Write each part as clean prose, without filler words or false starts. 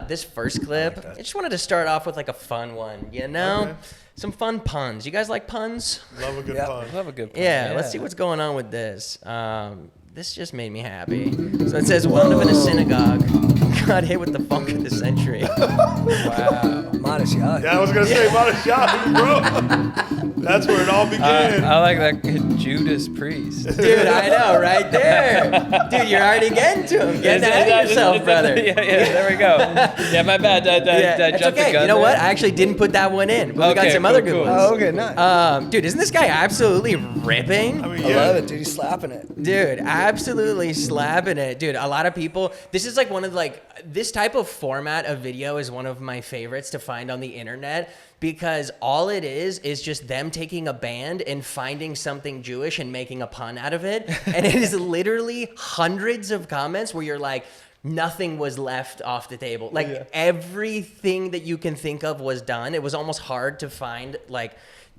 this first clip, I just wanted to start off with like a fun one, you know? Okay. Some fun puns. You guys like puns? Love a good pun. Love a good pun. Yeah, let's see what's going on with this. This just made me happy. So it says, wound up in a synagogue, got hit with the funk of the century. Wow. Modest yacht. Yeah, I was gonna say modest shot, bro. That's where it all began. I like that Judas Priest. Dude, I know, right there. Dude, you're already getting to him. Get ahead of yourself, brother. Yeah, there we go. Yeah, my bad. I It's jumped the okay. gun You know there. what? I actually didn't put that one in, but we got Okay, some other cool, good cool. ones. Oh, okay, nice. Dude, isn't this guy absolutely ripping? I mean, I yeah. love it, dude. He's slapping it. Dude, absolutely slapping it. Dude, a lot of people, this is like one of this type of format of video is one of my favorites to find on the internet because all it is just them taking a band and finding something Jewish and making a pun out of it. And it is literally hundreds of comments where you're like, nothing was left off the table. Like everything that you can think of was done. It was almost hard to find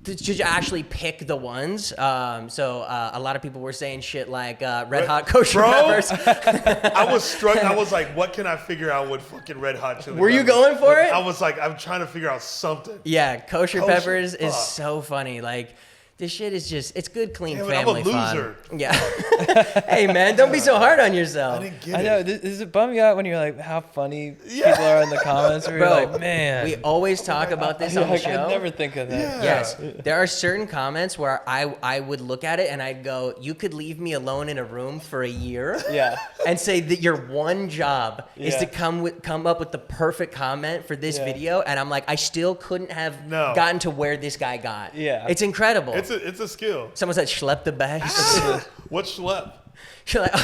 to actually pick the ones. So a lot of people were saying shit like red hot kosher peppers. I was struck. I was like, what can I figure out with fucking red hot chili Were you peppers? going for it? I was like, I'm trying to figure out something. Yeah, kosher Kosher, peppers is fuck. so funny. Like, this shit is just, it's good, clean Damn it, I'm a family fun. loser. Yeah. Hey, man, don't be so hard on I yourself. didn't get I it. know. Does it bum you out when you're like, how funny people are in the comments? Where Bro, you're like, man. we always talk about this on the like, show. I'd never think of that. Yeah. Yes, there are certain comments where I would look at it and I'd go, you could leave me alone in a room for a year Yeah. and say that your one job is Yeah. to come up with the perfect comment for this Yeah. video, and I'm like, I still couldn't have No. gotten to where this guy got. Yeah. It's incredible. It's a skill. Someone said schlep the bags. What schlep? You're like,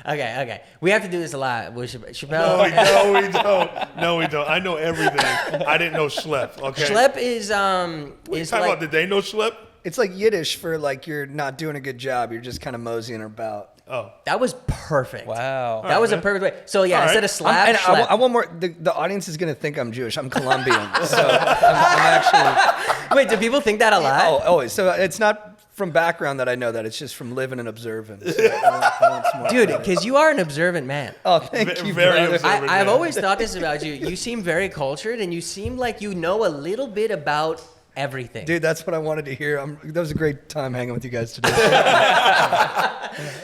okay. We have to do this a lot. No, Chappelle. we don't. No, we don't. I know everything. I didn't know schlep. Okay. Schlep is What are you is talking like about? Did they know schlep? It's like Yiddish for like you're not doing a good job. You're just kind of moseying about. Oh. that was perfect. Wow. That was a man. perfect way. So yeah, All instead right. of slap, And schlep. I want more. The audience is gonna think I'm Jewish. I'm Colombian, so I'm actually. Wait, do people think that a lot? Oh, always. So it's not from background that I know that. It's just from living and observing. So I want some more Dude, credit. because you are an observant man. Oh, thank you, Very brother. observant. I've man. always thought this about you. You seem very cultured, and you seem like you know a little bit about everything. Dude, that's what I wanted to hear. That was a great time hanging with you guys today.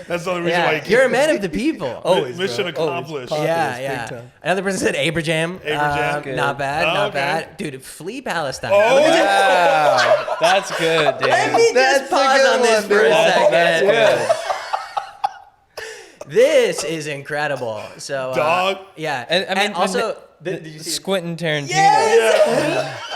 That's the only reason why Yeah, you you're a man of the people. Always, Mission bro. Always. accomplished. Pop Yeah, is big yeah. time. Another person said Abraham. Abraham. Good. Not bad, Oh, not okay. bad. Dude, flee Palestine. Oh, Look at Wow. That's good, dude. Let me That's just a pause good on this one, for a dude. second. That's good. This is incredible. So, Dog. yeah. And, I mean, also, did you see? Quentin Tarantino. Yes!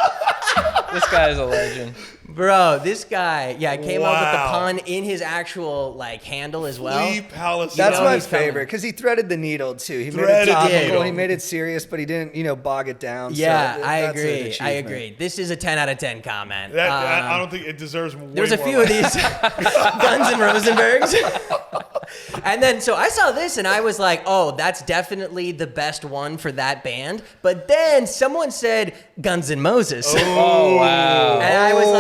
This guy is a legend. Bro, this guy, came up with the Wow. pun in his actual handle as well. Flee Palestine. That's know my he's coming. favorite because he threaded the needle too. He made Threaded it the topical. needle. He made it serious, but he didn't, bog it down. Yeah, so I that's an agree. I achievement. agree. This is a 10 out of 10 comment. I don't think it deserves way There's a more few of like- these Guns and Rosenbergs. And then, so I saw this and I was like, oh, that's definitely the best one for that band. But then someone said Guns N' Moses. Oh, wow. And I was Oh.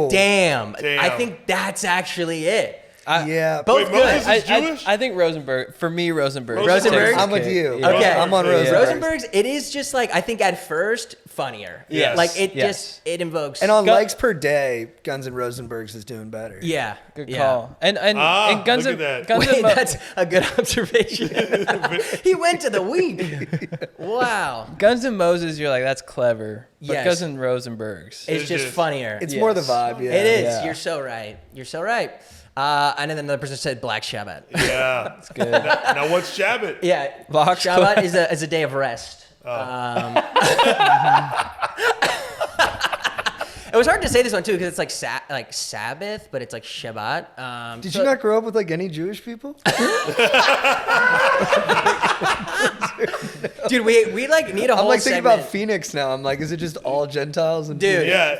like, damn, I Damn. think that's actually it. Yeah, Both Wait, good. Moses is Jewish? I think Rosenberg. For me, Rosenberg. Rosenberg? I'm with you. Yeah. Okay. I'm on Yeah. Rosenberg. Rosenberg's, it is just I think at first funnier. Yes. Like it Yes. it invokes. And on Gun- likes per day, Guns N' Rosenbergs is doing better. yeah. Good yeah. call. And Guns look N' at that. Guns Wait, N' Mo- that's a good observation. He went to the weed. Wow. Guns N' Moses. You're like, that's clever. But Yes. Guns N' Rosenbergs. It's just just- funnier. It's more the Yes. vibe. Yeah, It is. Yeah. You're so right. You're so right. And then another person said Black Shabbat. Yeah. That's good. Now what's Shabbat? Yeah. Vox Shabbat is a day of rest. It was hard to say this one too because it's like Sabbath, but it's like Shabbat. Did you not grow up with any Jewish people? Dude, we need a I'm whole thinking segment. about Phoenix now. I'm like, is it just all Gentiles? And Dude. Yeah,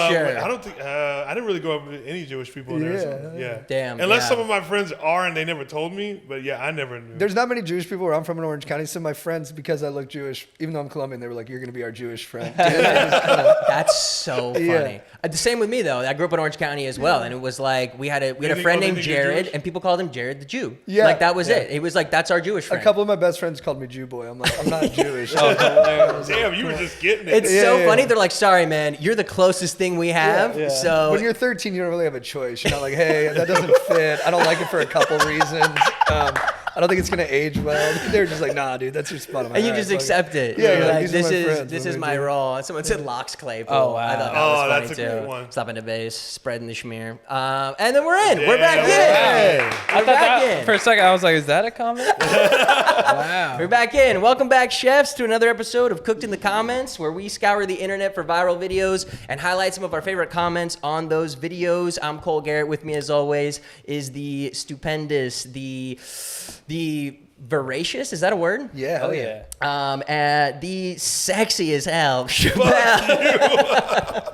For sure. I don't think I didn't really grow up with any Jewish people in there. So, Yeah. yeah, Damn, Unless yeah. some of my friends are, and they never told me. But yeah, I never knew. There's not many Jewish people where I'm from in Orange County. So my friends, because I look Jewish, even though I'm Colombian, they were like, "You're gonna be our Jewish friend." That's so funny. Yeah. The same with me though. I grew up in Orange County as well, and it was like we had a Maybe- friend oh, they named think you're Jared, Jewish? and people called him Jared the Jew. Yeah. Like that was Yeah. it. It was like that's our Jewish A friend. couple of my best friends called me Jew boy. I'm like, I'm not not Jewish. Damn, you were just getting it. It's Yeah, so yeah, funny. yeah. They're like, sorry, man, you're the closest thing we have. Yeah. So When you're 13, you don't really have a choice. You're not like, hey, that doesn't fit. I don't like it for a couple reasons. I don't think it's gonna age well. They're just like, nah, dude, that's your spot. and you just accept it. Yeah, You're you're like, like, these are this my is friends. this What is do my we do? role. And someone said Locks Claypool. Oh, wow. I thought that Oh, was funny that's a too. great one. Slapping the bass, spreading the schmear. And then we're in. We're Yeah, back we're in. I We're thought back that in. for a second. I was like, "Is that a comment?" Wow. We're back in. Welcome back, chefs, to another episode of Cooked in the Comments, where we scour the internet for viral videos and highlight some of our favorite comments on those videos. I'm Cole Garrett. With me, as always, is the stupendous, the voracious. Is that a word? Yeah. Oh hell yeah. The sexy as hell. I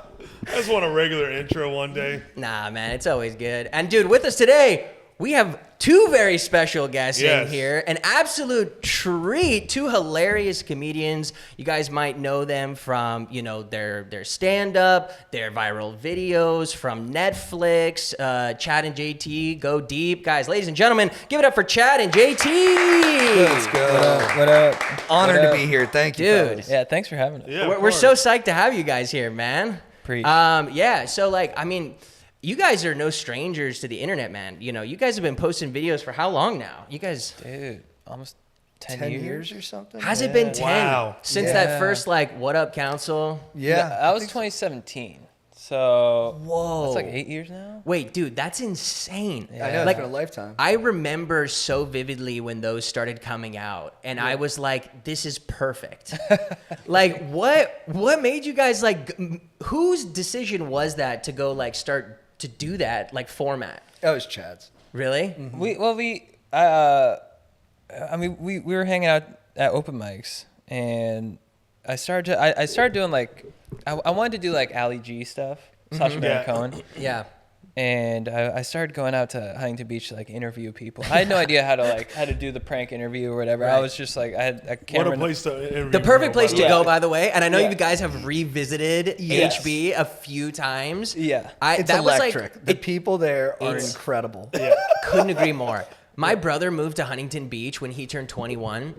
just want a regular intro one day. Nah, man, it's always good. And dude, with us today, we have two very special guests in Yes. here. An absolute treat. Two hilarious comedians. You guys might know them from, their stand-up, their viral videos from Netflix. Chad and JT go deep. Guys, ladies and gentlemen, give it up for Chad and JT. Let's go. What up? Honored What to up? be here. Thank you, Dude. fellas. Yeah, thanks for having us. Yeah, of We're so course. psyched to have you guys here, man. Preach. Yeah, so you guys are no strangers to the internet, man. You guys have been posting videos for how long now? You guys, Dude, almost 10 10 years. years or something? has it been 10 Wow. since Yeah. that first What Up Council? Yeah. That was 2017. So Whoa. that's like 8 years now. Wait, dude, that's insane. I know, Like, it's been a lifetime. I remember so vividly when those started coming out, and I was like, "This is perfect." Like, what made you guys whose decision was that to go start to do that format? That was Chad's. Really? We were hanging out at open mics, and I started doing I wanted to do Ali G stuff, Sacha Baron Yeah. Cohen. Yeah. And I started going out to Huntington Beach to interview people. I had no idea how to do the prank interview or whatever. Right. I was just I had a What camera. a place to interview. The perfect place to Yeah. go, by the way. And I know Yeah. you guys have revisited Yes. HB a few times. Yeah. It's that electric. Was the people there are it's- incredible. Yeah. couldn't agree more. My brother moved to Huntington Beach when he turned 21.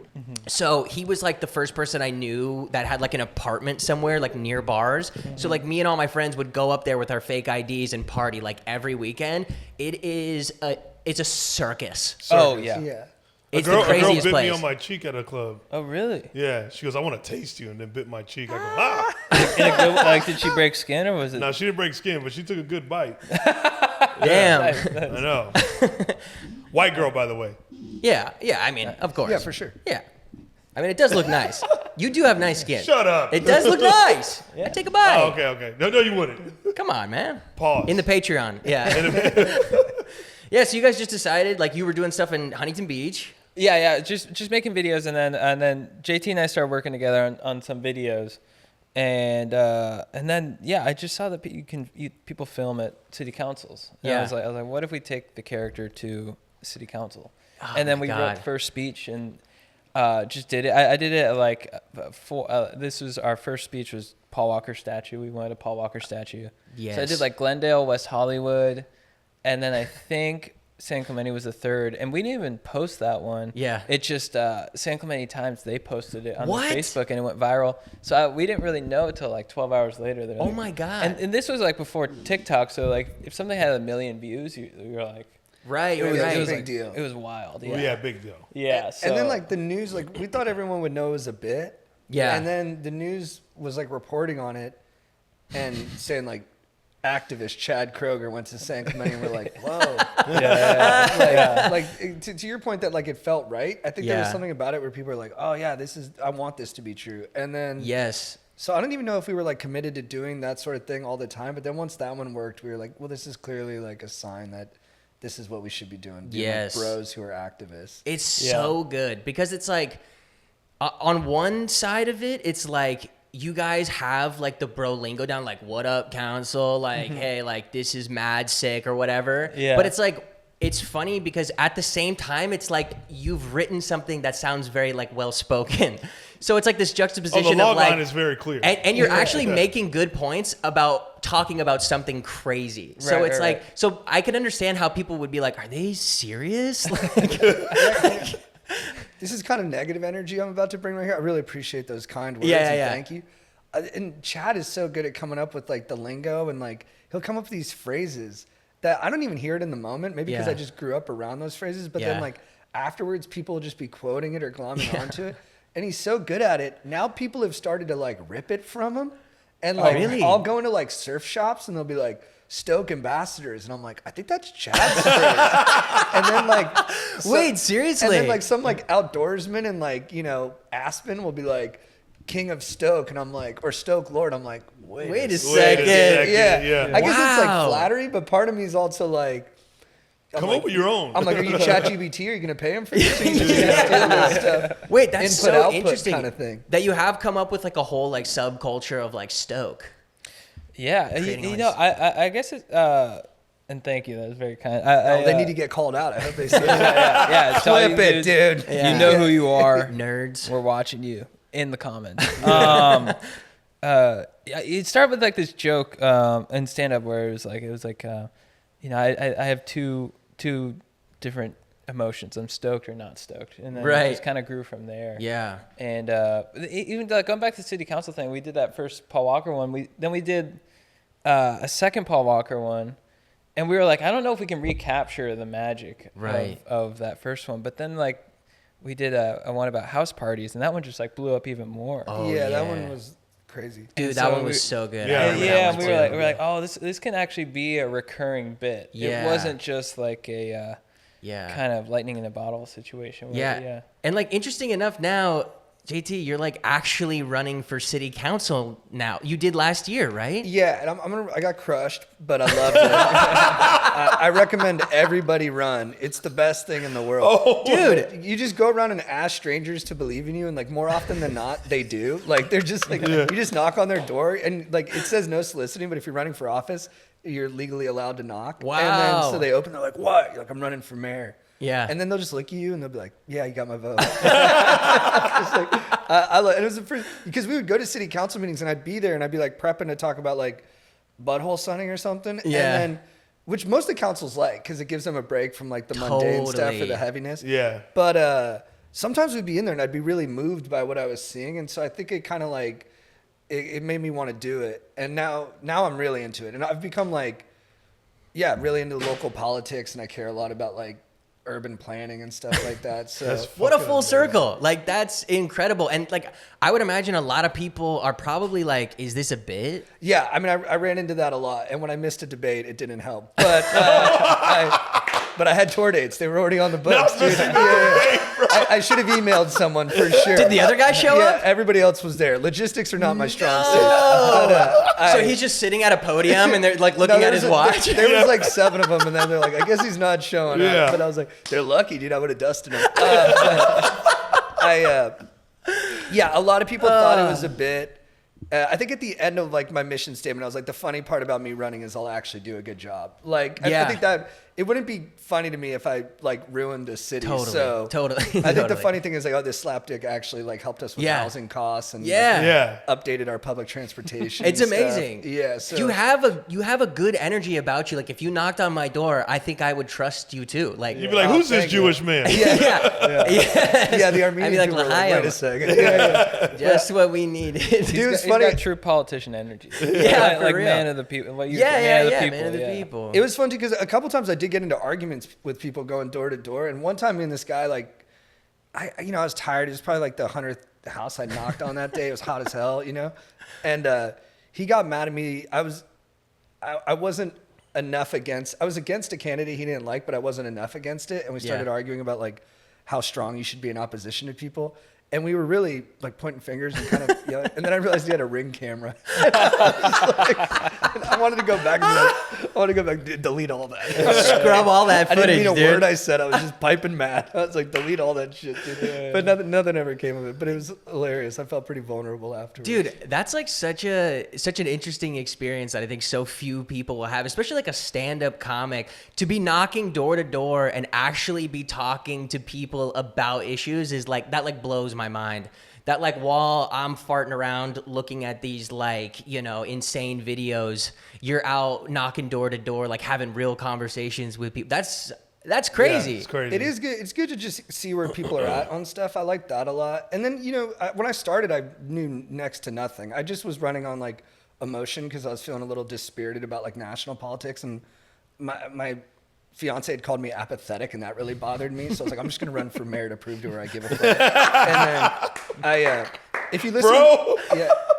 So he was the first person I knew that had an apartment somewhere near bars. So me and all my friends would go up there with our fake IDs and party every weekend. It's a circus. Oh yeah. Yeah. It's a girl the craziest bit place. me on my cheek at a club. Oh really? Yeah, she goes, "I want to taste you," and then bit my cheek. I go, "Ah!" In a good, did she break skin or was it? Now she didn't break skin, but she took a good bite. Damn. I know. White girl, by the way. Yeah. I mean, of course. Yeah, for sure. Yeah. I mean, it does look nice. You do have nice skin. Shut up. It does look nice. I take a bite. Oh, okay. No, you wouldn't. Come on, man. Pause. In the Patreon. Yeah. Yeah, so you guys just decided you were doing stuff in Huntington Beach. Yeah. Just making videos, and then JT and I started working together on some videos, and then I just saw that people film at city councils. And Yeah. I was like, what if we take the character to city council? Oh and then my we God. wrote the first speech and just did it. I did it this was our first speech was Paul Walker statue. We wanted a Paul Walker statue. Yes. So I did Glendale, West Hollywood, and then I think San Clemente was the third, and we didn't even post that one. Yeah. It just San Clemente Times, they posted it on What? Facebook, and it went viral. So we didn't really know until 12 hours later. They're Oh my God. And this was before TikTok, so if something had 1 million views, you were like, Right, was- right. it it was was big deal. It was wild. Well, yeah, big deal. Yeah. So, And then the news, we thought everyone would know it was a bit. Yeah. And then the news was reporting on it and saying activist Chad Kroeger went to San Clemente, and we're like, whoa. To your point that it felt right. I think there was Yeah. something about it where people were like, oh yeah, I want this to be true. And then Yes. so I don't even know if we were committed to doing that sort of thing all the time. But then once that one worked, we were like, well, this is clearly a sign that this is what we should be doing. Being Yes. bros who are activists. It's so good because it's on one side of it, it's you guys have the bro lingo down, what up council, hey, this is mad sick or whatever. Yeah. But it's it's funny because at the same time, it's you've written something that sounds very well spoken. So it's this Oh, juxtaposition the of log line is very clear. and you're actually making good points about talking about something crazy. So Right, it's right. so I can understand how people would be are they serious? This is kind of negative energy I'm about to bring right here. I really appreciate those kind words. Yeah, and yeah. Thank you. And Chad is so good at coming up with like the lingo, and like he'll come up with these phrases that I don't even hear it in the moment. Maybe because Yeah. I just grew up around those phrases. But Yeah. then like afterwards, people will just be quoting it or glomming onto it. And he's so good at it. Now people have started to like rip it from him. And like really? I'll go into like surf shops and they'll be like Stoke ambassadors, and I'm like, I think that's Chad's phrase. And then like Wait, seriously? and then like some like outdoorsman in like, you know, Aspen will be like King of Stoke, and I'm like, or Stoke Lord. I'm like, Wait a Wait second. a second. yeah. Yeah. I guess it's like Wow. flattery, but part of me is also like, I'm Come like, up with your own. I'm like, are you ChatGPT? Are you gonna pay him for this? Or you just gonna steal this stuff? Wait, that's Input, so output interesting kind of thing. that you have come up with like a whole like subculture of like Stoke. Yeah, you Creating know, like- I guess it. And thank you. That was very kind. I, They need to get called out. I hope they say that. yeah, it's all Clip you it, dudes. dude. Yeah. You know who you are. Nerds. We're watching you in the comments. Yeah, it started with like this joke in stand up where it was like you know, I have two different emotions. I'm stoked or not stoked, and then Right. it just kind of grew from there. Yeah. And even like going back to the city council thing, we did that first Paul Walker one. We did a second Paul Walker one, and we were like, I don't know if we can recapture the magic Right. of that first one. But then like we did a one about house parties, and that one just like blew up even more. Oh, yeah, that yeah. one was crazy. Dude, And that so one we- was so good. Yeah, I I remember remember that And one we were too. like, oh, this can actually be a recurring bit. Yeah. It wasn't just like a Yeah. kind of lightning in a bottle situation. Where, Yeah. And like interesting enough now, JT, you're like actually running for city council now. You did last year, right? Yeah, and I got crushed, but I loved it. I recommend everybody run. It's the best thing in the world. Oh. Dude. You just go around and ask strangers to believe in you, and like more often than not, they do. Like they're just like you just knock on their door, and like it says no soliciting, but if you're running for office, you're legally allowed to knock. And then Wow. so they open, they're like, "What?" You're like, "I'm running for mayor." Yeah. And then they'll just look at you and they'll be like, "Yeah, you got my vote." It's like, and it was the first, because we would go to city council meetings and I'd be there and I'd be like prepping to talk about like butthole sunning or something. Yeah. And then, which most of the councils like, because it gives them a break from like the mundane stuff or Totally. the heaviness. Yeah. But sometimes we'd be in there and I'd be really moved by what I was seeing. And so I think it kind of like, it made me want to do it. And now I'm really into it. And I've become like, yeah, really into local politics, and I care a lot about like urban planning and stuff like that. So That's What a fucking full amazing. circle. Like that's incredible. And like I would imagine a lot of people are probably like, is this a bit? yeah, I mean, I ran into that a lot, and when I missed a debate, it didn't help. But but I had tour dates; they were already on the books, dude. I should have emailed someone for sure. Did the other guy show yeah, up? everybody else was there. Logistics are not my strong suit. But, So he's just sitting at a podium and they're like looking at his watch. There was like 7 of them, and then they're like, I guess he's not showing Yeah. up. But I was like, they're lucky, dude. I would have dusted him. Yeah, a lot of people thought it was a bit. I think at the end of like my mission statement, I was like, the funny part about me running is I'll actually do a good job. Like, I Yeah. think that it wouldn't be funny to me if I like ruined a city. Totally, So totally, I think the totally. funny thing is like, oh, this slapdick actually like helped us with Yeah. housing costs and Yeah. Yeah. updated our public transportation. It's and stuff. amazing. Yeah. So you have a good energy about you. Like if you knocked on my door, I think I would trust you too. Like You'd be like, who's this thank you. Jewish man? yeah, the Armenian I'd be like, people were "L'chaim." wait a second. Yeah. just what we needed. Dude, it's He's funny. got true politician energy. Yeah, for like real. man of the people. What you yeah, man of the yeah, people. man of the yeah. people. It was fun too because a couple times I did get into arguments with people going door to door, and one time me and this guy like, I was tired. It was probably like the 100th house I knocked on that day. It was hot as hell, and he got mad at me. I wasn't enough against. I was against a candidate he didn't like, but I wasn't enough against it, and we started Yeah. arguing about like how strong you should be in opposition to people. And we were really like pointing fingers and kind of yelling. And then I realized he had a Ring camera. I wanted to go back and delete all that. Scrub all that I footage, didn't mean a dude. word I said. I was just piping mad. I was like, delete all that shit, dude. But nothing ever came of it. But it was hilarious. I felt pretty vulnerable afterwards. Dude, that's like such an interesting experience that I think so few people will have, especially like a stand-up comic, to be knocking door to door and actually be talking to people about issues is like that like blows my mind. That like while I'm farting around looking at these like, insane videos, you're out knocking door to door, like having real conversations with people. That's That's crazy. Yeah, it's crazy. It is good. It's good to just see where people are at on stuff. I like that a lot. And then, when I started, I knew next to nothing. I just was running on like emotion because I was feeling a little dispirited about like national politics. And my fiance had called me apathetic, and that really bothered me. So I was like, I'm just going to run for mayor to prove to her I give a fuck. And then if you listen, Bro.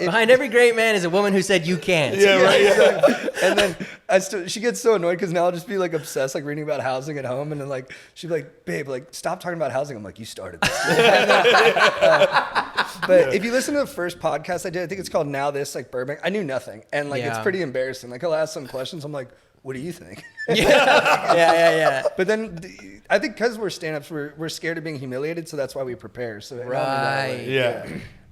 Behind every great man is a woman who said you can't. Yeah, right. Yeah. Exactly. And then she gets so annoyed because now I'll just be like obsessed, like reading about housing at home, and then like she'd be like, "Babe, like stop talking about housing." I'm like, "You started this." But if you listen to the first podcast I did, I think it's called Now This, like Burbank. I knew nothing, and like it's pretty embarrassing. Like I'll ask some questions. I'm like, "What do you think?" Yeah. But then I think because we're stand-ups, we're scared of being humiliated, so that's why we prepare. So it helped me that way. Yeah.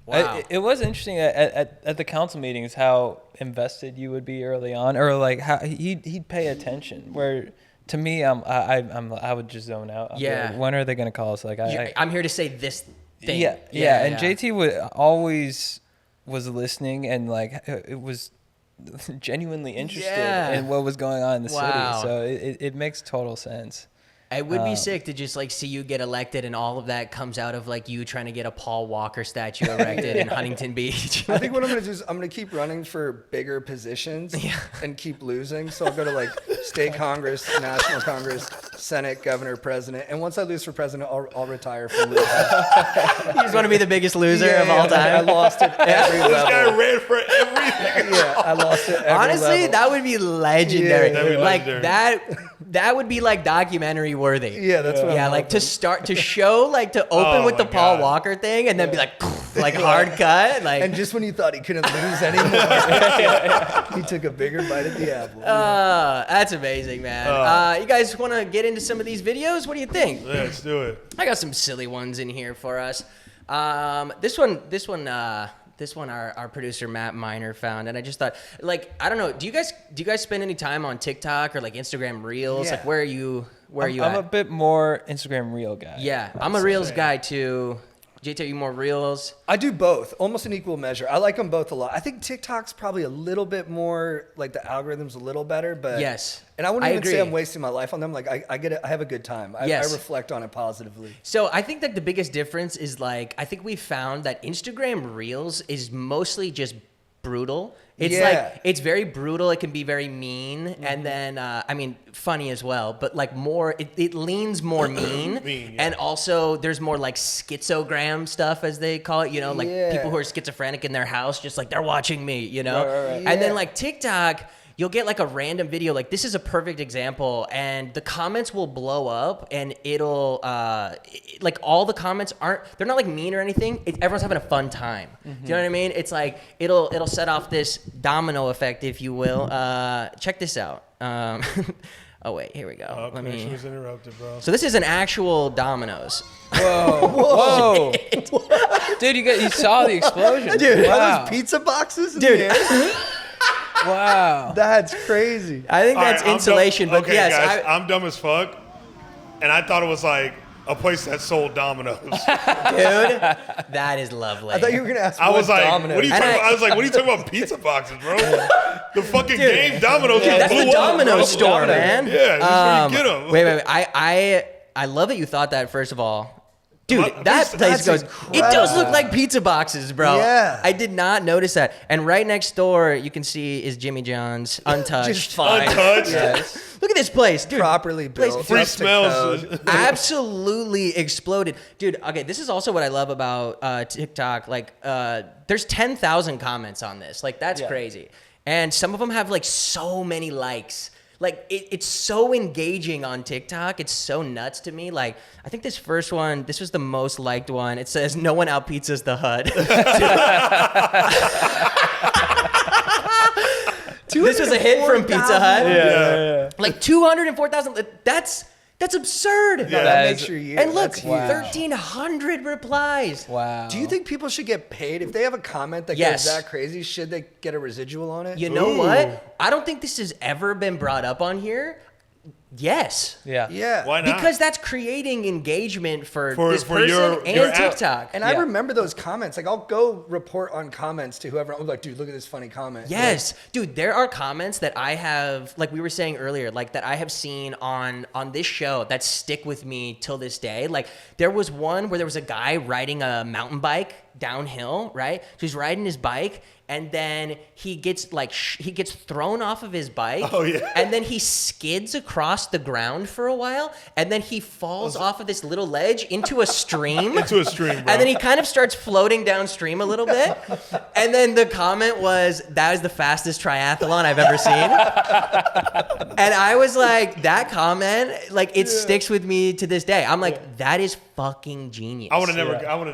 Wow. It was interesting at the council meetings how invested you would be early on, or like how he'd pay attention. Where to me, I would just zone out. I'd be like, when are they going to call us? Like I'm here to say this thing. Yeah. And JT would always was listening, and like it was genuinely interested in what was going on in the city. So it makes total sense. It would be sick to just like see you get elected, and all of that comes out of like you trying to get a Paul Walker statue erected in Huntington Beach. I think what I'm gonna do is I'm gonna keep running for bigger positions and keep losing. So I'll go to like state Congress, national Congress, Senate, governor, president, and once I lose for president, I'll retire from losing. You just want to be the biggest loser of all time. I lost at every level. This guy ran for everything. Yeah, I lost at every Honestly, level. that would be legendary. Yeah, that'd be like legendary. that would be like documentary worthy. Yeah, that's what I'm like hoping. to show like to open with my the Paul God. Walker thing and then be like hard cut like. And just when you thought he couldn't lose anymore, he took a bigger bite at the apple. That's amazing, man. You guys want to get into some of these videos? What do you think? Yeah, let's do it. I got some silly ones in here for us. This one, our producer Matt Miner found, and I just thought, like, I don't know, do you guys spend any time on TikTok or like Instagram Reels? Yeah. Like, where are you I'm at? a bit more Instagram Reel guy. Yeah, I'm a Reels guy too. JT, are you more Reels? I do both, almost in equal measure. I like them both a lot. I think TikTok's probably a little bit more, like the algorithm's a little better, but Yes. And I wouldn't even say agree. I'm wasting my life on them. Like I get it. I have a good time. I reflect on it positively. So I think that the biggest difference is like, I think we found that Instagram Reels is mostly just brutal. It's like, it's very brutal. It can be very mean. And then, I mean, funny as well, but like more, it leans more mean. And also there's more like schizogram stuff, as they call it, like people who are schizophrenic in their house, just like they're watching me, Right. And then like TikTok, you'll get like a random video. Like this is a perfect example, and the comments will blow up, and it'll like all the comments they're not like mean or anything. Everyone's having a fun time. Do you know what I mean? It's like it'll set off this domino effect, if you will. Check this out. Oh wait, here we go. Connection was interrupted, bro. So this is an actual Domino's. Whoa. Dude, you saw the explosion. Dude, wow. are those pizza boxes in Dude. the air? Wow. That's crazy. I think that's All right, I'm insulation, dumb. but Okay, yes, guys, I'm dumb as fuck, and I thought it was like a place that sold Domino's. dude, that is lovely. I thought you were gonna ask. I was like, Domino's. what are you And talking about? I was like, what are you talking about? Pizza boxes, bro? The fucking game Domino's. Dude, that's the blew up, Domino bro. store, man. Yeah, that's where you get them. Wait. I love that you thought that, first of all. Dude, What? that place That's goes, it does look incredible. like pizza boxes, bro. Yeah. I did not notice that. And right next door, you can see is Jimmy John's, untouched. Just fine. Untouched. Yes. Look at this place, dude. Properly Place- built. Free up to smells. code. Absolutely exploded. Dude, okay, this is also what I love about TikTok. Like, there's 10,000 comments on this. Like, that's crazy. And some of them have, like, so many likes. Like, it's so engaging on TikTok. It's so nuts to me. Like, I think this first one, this was the most liked one. It says, no one out pizzas the HUD. This was a hit from Pizza Hut. Yeah. Like 204,000. That's absurd. No, That that is- makes your year. And look, That's huge. 1,300 replies. Wow. Do you think people should get paid if they have a comment that Yes. goes that crazy? Should they get a residual on it? You know what? I don't think this has ever been brought up on here. Yes. Yeah. Yeah. Why not? Because that's creating engagement for this for person your and app. TikTok. And I remember those comments. Like, I'll go report on comments to whoever. I'm like, dude, look at this funny comment. Yes, dude, there are comments that I have, like we were saying earlier, like that I have seen on this show that stick with me till this day. Like there was one where there was a guy riding a mountain bike downhill, right? So he's riding his bike and then he gets like he gets thrown off of his bike. Oh, yeah. And then he skids across the ground for a while and then he falls off of this little ledge into a stream. Into a stream, bro. And then he kind of starts floating downstream a little bit. And then the comment was, that is the fastest triathlon I've ever seen. And I was like, that comment, like it sticks with me to this day. I'm like, that is fucking genius. I would have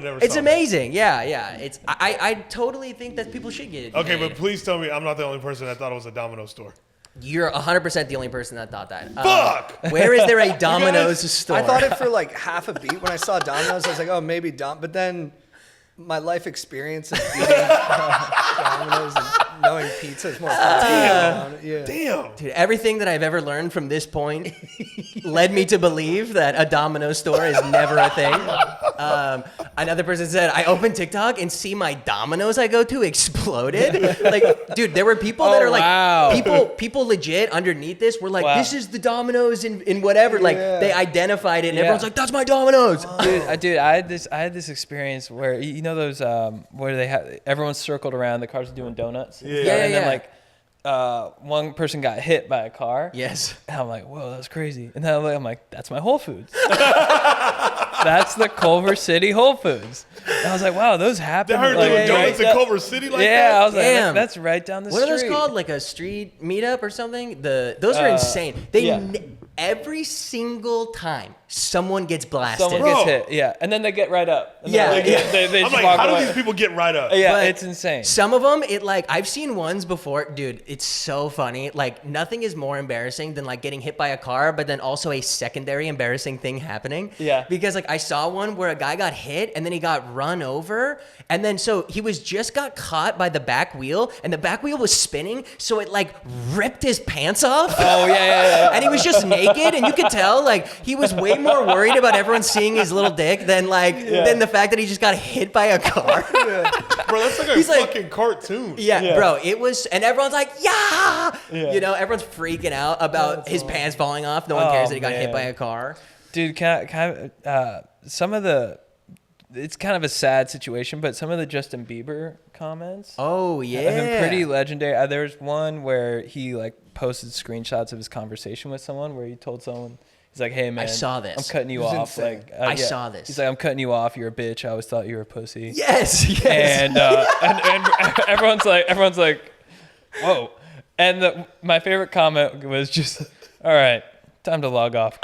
never. It's saw amazing. Yeah. It's I totally think that people should get it. That. Okay, made. but please tell me I'm not the only person that thought it was a Domino store. You're 100% the only person that thought that. Fuck! Where is there a Domino's store? I thought it for like half a beat when I saw Domino's. I was like, oh, maybe But then my life experience of eating Domino's and knowing pizza is more fun. Damn. Dude, everything that I've ever learned from this point led me to believe that a Domino store is never a thing. Another person said, I opened TikTok and see my Domino's I go to exploded. Like, dude, there were people that are like, wow. people legit underneath this were like, this is the Domino's in whatever. Like, they identified it and everyone's like, that's my Domino's. Dude, I had this experience where you know those where they have everyone's circled around, the cars are doing donuts. Yeah, and then like one person got hit by a car. Yes. And I'm like, whoa, that's crazy. And then I'm like, that's my Whole Foods. That's the Culver City Whole Foods. And I was like, wow, those happen. I heard like, doing donuts in down- Culver City like yeah, that? I was like, Damn. that's right down the What street. are those called? Like a street meetup or something? Those are insane. Every single time someone gets blasted. Someone gets hit, yeah, and then they get right up. And Yeah, then they I'm just like, walk how do away. these people get right up? Yeah, But it's insane. Some of them, I've seen ones before, dude, it's so funny. Like, nothing is more embarrassing than, like, getting hit by a car, but then also a secondary embarrassing thing happening. Yeah. Because, like, I saw one where a guy got hit, and then he got run over, and then so he just got caught by the back wheel, and the back wheel was spinning, so it, like, ripped his pants off. Oh, yeah. And he was just naked, and you could tell, like, he was way more worried about everyone seeing his little dick than the fact that he just got hit by a car. Bro, that's like a He's like- fucking cartoon. Yeah, bro, it was, and everyone's like, yeah! Yeah. You know, everyone's freaking out about his pants falling off. No one cares that he got hit by a car. Dude, some of the, it's kind of a sad situation, but some of the Justin Bieber comments Oh, yeah. have been pretty legendary. There's one where he like posted screenshots of his conversation with someone where he told someone, he's like, hey man, saw this. I'm cutting you It was off. insane. Like, I saw this. He's like, I'm cutting you off. You're a bitch. I always thought you were a pussy. Yes. And everyone's like, whoa. And my favorite comment was just, all right, time to log off.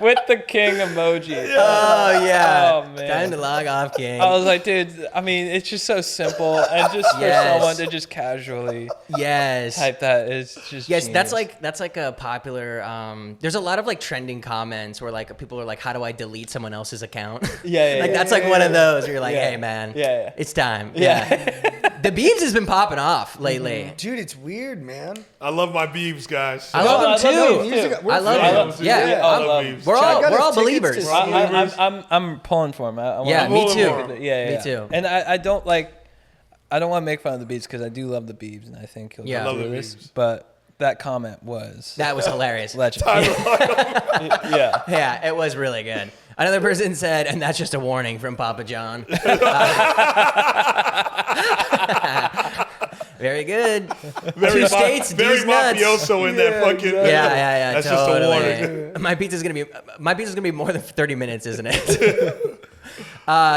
With the king emoji. Oh, yeah. Oh, man. Time to log off, gang. I was like, dude, I mean, it's just so simple. And just for Yes. someone to just casually Yes. type that is just Yes, genius. that's like a popular. There's a lot of like trending comments where like people are like, "How do I delete someone else's account?" Yeah, Like that's like one of those where you're like, Yeah. "Hey, man, Yeah. it's time." Yeah. The Beebs has been popping off lately. Dude, it's weird, man. I love my beeves, guys. I love them I too. love them Music- we're I love fans. them. Yeah, I love beeves. we're I all got us tickets believers. to see- I'm pulling for him. I Yeah, wanna- me I'm too. rolling more. Yeah. Me too. And I don't want to make fun of the Beebs because I do love the Beebs and I think he'll Yeah. get I through love the this. Biebs. But that comment was That was hilarious. legendary. Yeah. Yeah, it was really good. Another person said, and that's just a warning from Papa John. Very good. Two states, very D's nuts. mafioso in that fucking. Yeah, That's totally. just a warning. My pizza's gonna be more than 30 minutes, isn't it?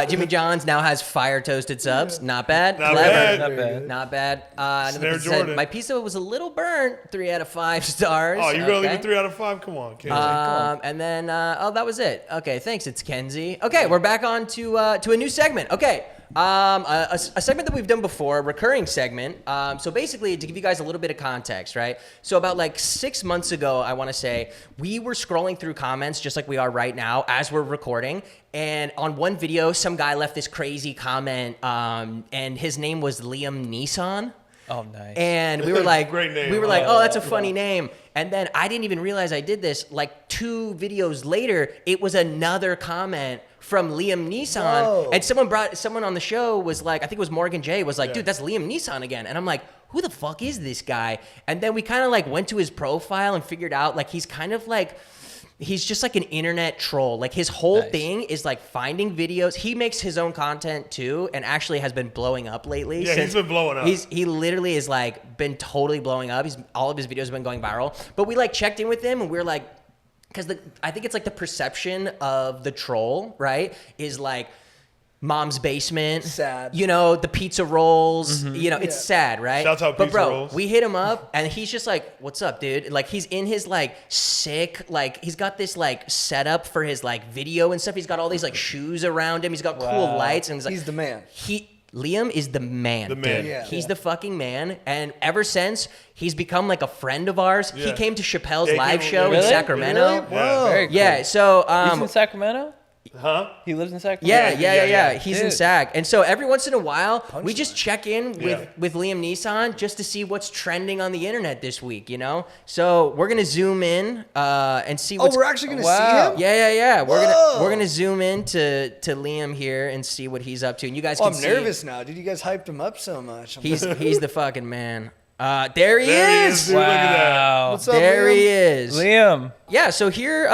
Jimmy John's now has fire toasted subs. Not bad. Not Clever. bad. Not bad. Not bad. Another Snare person said, Jordan. my pizza was a little burnt. 3 out of 5 stars. Oh, you're gonna leave Okay. it 3 out of 5? Come on, Kenzie. And then, that was it. Okay, thanks. It's Kenzie. Okay, we're back on to a new segment. Okay, a segment that we've done before, a recurring segment. So basically, to give you guys a little bit of context, right? So about like 6 months ago, I want to say, we were scrolling through comments just like we are right now as we're recording. And on one video, some guy left this crazy comment, and his name was Liam Neeson. Oh, nice. And we were like, Great name. oh, that's a funny name. And then I didn't even realize I did this. Like 2 videos later, it was another comment from Liam Neeson. Whoa. And someone on the show was like, I think it was Morgan J, was like, dude, that's Liam Neeson again. And I'm like, who the fuck is this guy? And then we kind of like went to his profile and figured out like he's kind of like, he's just like an internet troll. Like his whole thing is like finding videos. He makes his own content too, and actually has been blowing up lately. Yeah, he's been blowing up. He literally is like been totally blowing up. All of his videos have been going viral. But we like checked in with him and we were like, because I think it's like the perception of the troll, right, is like mom's basement, Sad. you know, the pizza rolls, you know, it's sad, right? Shouts out but pizza bro, rolls. we hit him up and he's just like, what's up, dude? Like he's in his like sick, like he's got this like setup for his like video and stuff. He's got all these like shoes around him. He's got cool lights and He's the man. Liam is the man. The man. Dude. Yeah. He's the fucking man. And ever since, he's become like a friend of ours. He Yeah. came to Chappelle's Yeah, he live came- show in Really? Sacramento. Really? Whoa. Very cool. Yeah, so He's in Sacramento? Huh? He lives in Sacramento? yeah. He's in Dude. Sac. And so every once in a while, we just check in Yeah. with Liam Neeson just to see what's trending on the internet this week, you know? So we're gonna zoom in and see Oh, what's we're actually going to Wow. see him? Yeah. Whoa. We're gonna zoom in to Liam here and see what he's up to. And you guys Oh, can I'm see nervous now, dude. You guys hyped him up so much. he's the fucking man. There he There he is. is, dude. Look at that. Wow. What's up, There Liam? he is. Liam. Yeah, so here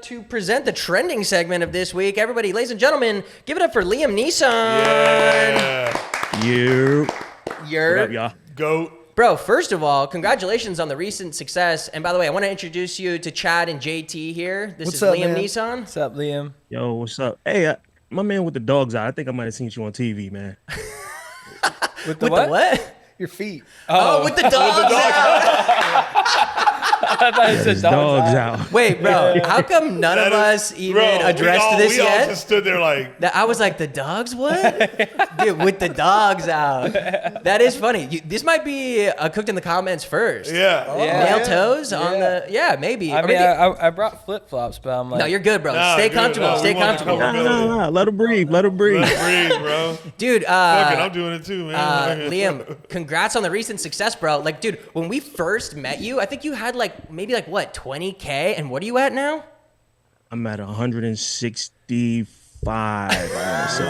to present the trending segment of this week, everybody, ladies and gentlemen, give it up for Liam Neeson. Yeah. You. You're, What up, y'all? Goat. Bro, first of all, congratulations on the recent success. And by the way, I want to introduce you to Chad and JT here. This What's is up, Liam man? Neeson. What's up, Liam? Yo, what's up? Hey, my man with the dogs out. I think I might have seen you on TV, man. With the With what? the what? Your feet. Oh, with the dogs out. I thought he said His dogs out. Wait, bro, how come none of us even addressed this we all yet? just stood there like, I was like, the dogs? What? Dude, with the dogs out. That is funny. This might be cooked in the comments first. yeah. Nail yeah. toes on Yeah. the. Yeah, maybe. I Or mean, maybe- I brought flip flops, but I'm like, no, you're good, bro. Nah, Stay good. comfortable. Nah, Stay we want comfortable. the Let her breathe. Let her breathe. Let it breathe, bro. Dude, Fuck it, I'm doing it too, man. Liam, congrats on the recent success, bro. Like, dude, when we first met you, I think you had like maybe like what 20K, and what are you at now? I'm at 165. So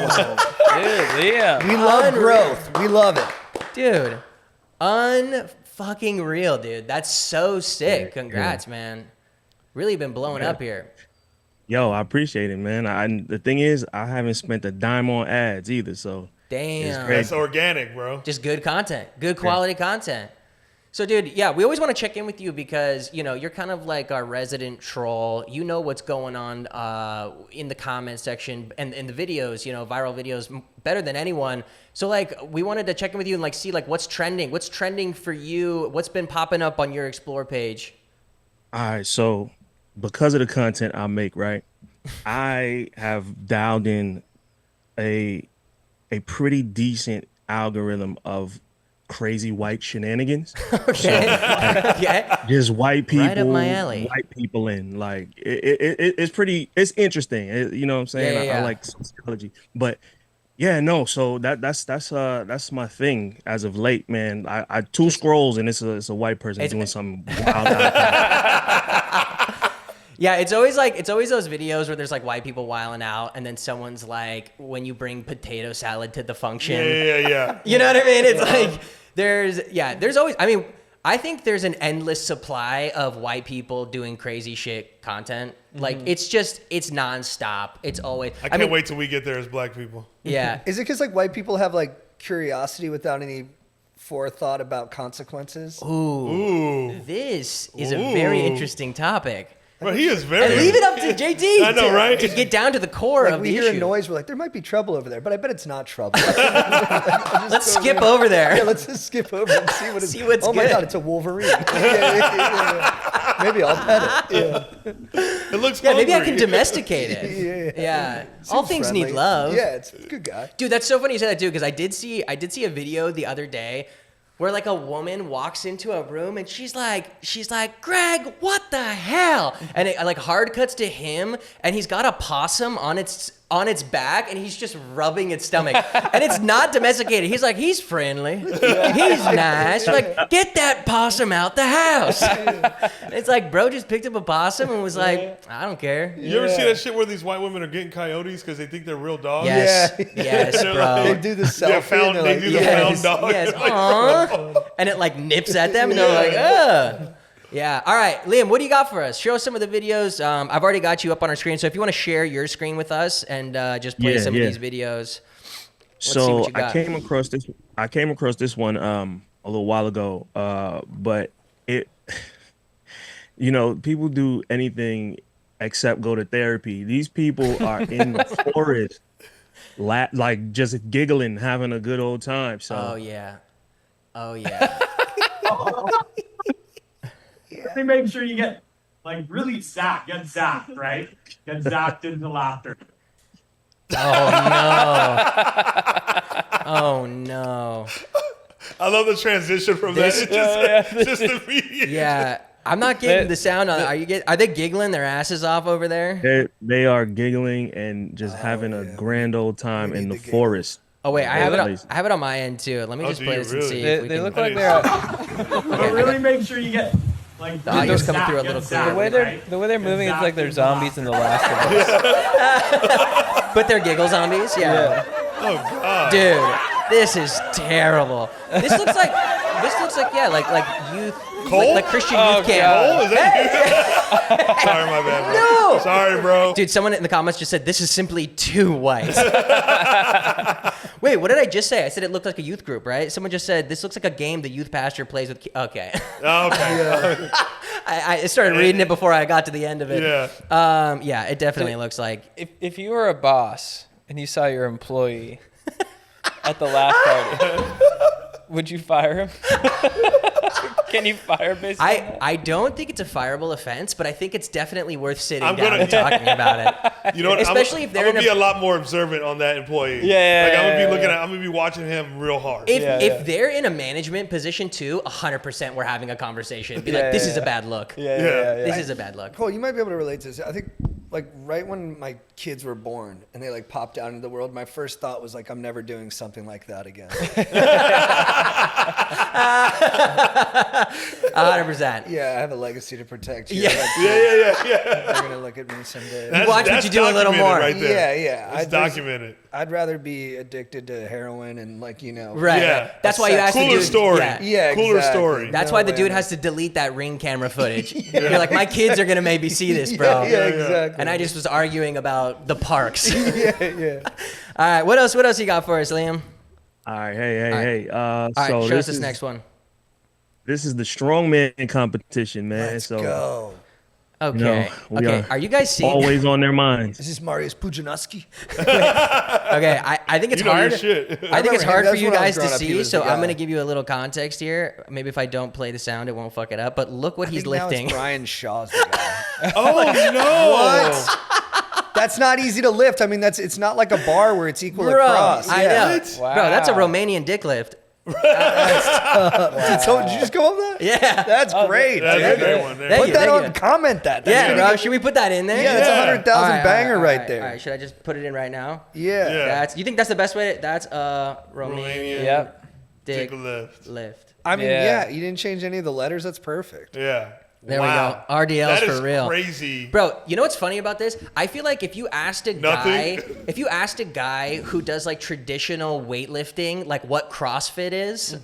dude, Liam. We love Unreal. growth. We love it. Dude, unfucking real, dude. That's so sick. Congrats, man. Really been blowing up here. yo, I appreciate it, man. The thing is, I haven't spent a dime on ads either. So Damn. great. That's organic, bro. Just good content, good quality content. So, dude, yeah, we always want to check in with you because, you know, you're kind of like our resident troll. You know what's going on in the comment section and in the videos, you know, viral videos better than anyone. So, like, we wanted to check in with you and, like, see, like, what's trending. What's trending for you? What's been popping up on your Explore page? all right, so because of the content I make, right, I have dialed in a pretty decent algorithm of crazy white shenanigans. Okay. Yeah. Just white people, Right up my alley. white people in like it's interesting. You know what I'm saying? Yeah. I like sociology, but yeah, no. So that's my thing as of late, man. I two scrolls and it's a white person doing something wild out there. Yeah, it's always those videos where there's like white people wilding out, and then someone's like, when you bring potato salad to the function. Yeah. You know what I mean? It's like there's always. I mean, I think there's an endless supply of white people doing crazy shit content. Like it's nonstop. It's always. I can't wait till we get there as black people. Yeah. Is it because like white people have like curiosity without any forethought about consequences? Ooh. This is a very Ooh. interesting topic. Bro, he is very. And leave it up to JT. I know, right? To get down to the core Like of we the hear issue. a noise, we're like, there might be trouble over there, but I bet it's not trouble. Let's skip over there. Yeah, let's just skip over and see what it's. See what's oh my good. God, it's a Wolverine. Yeah. Maybe I'll pet it. Yeah. It looks. Yeah, maybe I can hungry. domesticate it. Yeah. All Seems things friendly. need love. Yeah, it's a good guy. Dude, that's so funny you say that too, because I did see a video the other day where like a woman walks into a room and she's like, Greg, what the hell? And it like hard cuts to him and he's got a possum on its on its back and he's just rubbing its stomach. And it's not domesticated. He's like, he's friendly. He's nice. Like, get that possum out the house. It's like, bro just picked up a possum and was like, I don't care. You ever see that shit where these white women are getting coyotes because they think they're real dogs? Yes. Yeah. Yes, They're bro. like- They do the selfie. And they're They like, do the yeah. found dog. Yes. Like, Aww. And it like nips at them and they're like, ugh. Yeah. All right, Liam, what do you got for us? Show us some of the videos. I've already got you up on our screen. So if you want to share your screen with us and just play some of these videos. Let's see So what you got. I came across this one a little while ago, but it, you know, people do anything except go to therapy. These people are in the forest, like just giggling, having a good old time. So Oh, yeah. Oh, yeah. They make sure you get like really zapped, right? Get zapped into laughter. Oh, no. Oh, no. I love the transition from This- that. It's just immediate. Yeah. I'm not getting the sound on. Are they giggling their asses off over there? they are giggling and just having a grand old time in the the giggle. forest. Oh wait, I have it. Nice. I have it on my end too. Let me Oh, just do play you this and really? see. If we They can, look like they're But really make sure you get like The audio's really coming through a zapped, little get clearer. the way zapped, they're right? the way they're Get moving. It's zapped like they're into zombies in laughter. the Last of Us. but they're giggle zombies. Yeah. Oh God. Dude, this is terrible. This looks like like youth, Cole? like Christian Oh, youth camp. God. Oh, is that you? Sorry, my bad, bro. No. Sorry, bro. Dude, someone in the comments just said this is simply too white. Wait, what did I just say? I said it looked like a youth group, right? Someone just said this looks like a game the youth pastor plays with. Okay, Oh, okay. I started reading it before I got to the end of it. Yeah. Yeah, it definitely looks like. If you were a boss and you saw your employee at the last party, would you fire him? Can you fire based on that? I don't think it's a fireable offense, but I think it's definitely worth sitting I'm down gonna- and talking about it. You know what? Especially if they're I'm gonna in be a lot more observant on that employee. Yeah, Like I'm gonna be yeah, looking yeah. at. I'm gonna be watching him real hard. If they're in a management position too, 100% we're having a conversation. Be like, this is a bad look. Yeah. This is a bad look. Cole, you might be able to relate to this. I think, like, right when my kids were born and they like popped out into the world, my first thought was like, I'm never doing something like that again. 100%. Yeah, I have a legacy to protect. Yeah. Yeah. They're gonna look at me someday. Watch what you do a little documented more. Right there. Yeah. It's documented. I'd rather be addicted to heroin and like, you know. Right. Yeah. That's why you asked the Cooler dude. story. Yeah. Yeah, Cooler exactly. story. That's No why the way, dude man. has to delete that Ring camera footage. You're like, my kids are gonna maybe see this, bro. Yeah, exactly. And I just was arguing about the parks. yeah. All right, what else you got for us, Liam? All right, hey. All right, So show us this this is next one. this is the strongman competition, man. Let's so go. Okay. know, we Okay. Are you guys seeing? always on their minds. Is this Marius Pujanowski? Okay. I think it's You know hard. your shit. I think it's remember him. hard for That's you when I guys was to growing up, he see, was so the I'm guy. gonna give you a little context here. Maybe if I don't play the sound, it won't fuck it up. But look what I he's think now lifting. it's Brian Shaw's the guy. Oh no! What? That's not easy to lift. I mean, it's not like a bar where it's equal Bro, across. I Yeah. know. Wow. Bro, that's a Romanian dick lift. Did you just come up with that? Yeah. That's great. That's dude. a good one. Thank There. you. Put that on. Comment that. That's Yeah, gonna bro. get- Should we put that in there? Yeah, that's Yeah. 100,000 All right, banger all right there. All right, should I just put it in right now? Yeah. Yeah. That's. You think that's the best way? That's Romanian Romanian. Yep. dick Dick lift. lift. I mean, Yeah. yeah, you didn't change any of the letters. That's perfect. Yeah. There Wow. we go. RDL's That for is real. Crazy. Bro, you know what's funny about this? I feel like if you asked a Nothing. guy who does like traditional weightlifting, like what CrossFit is,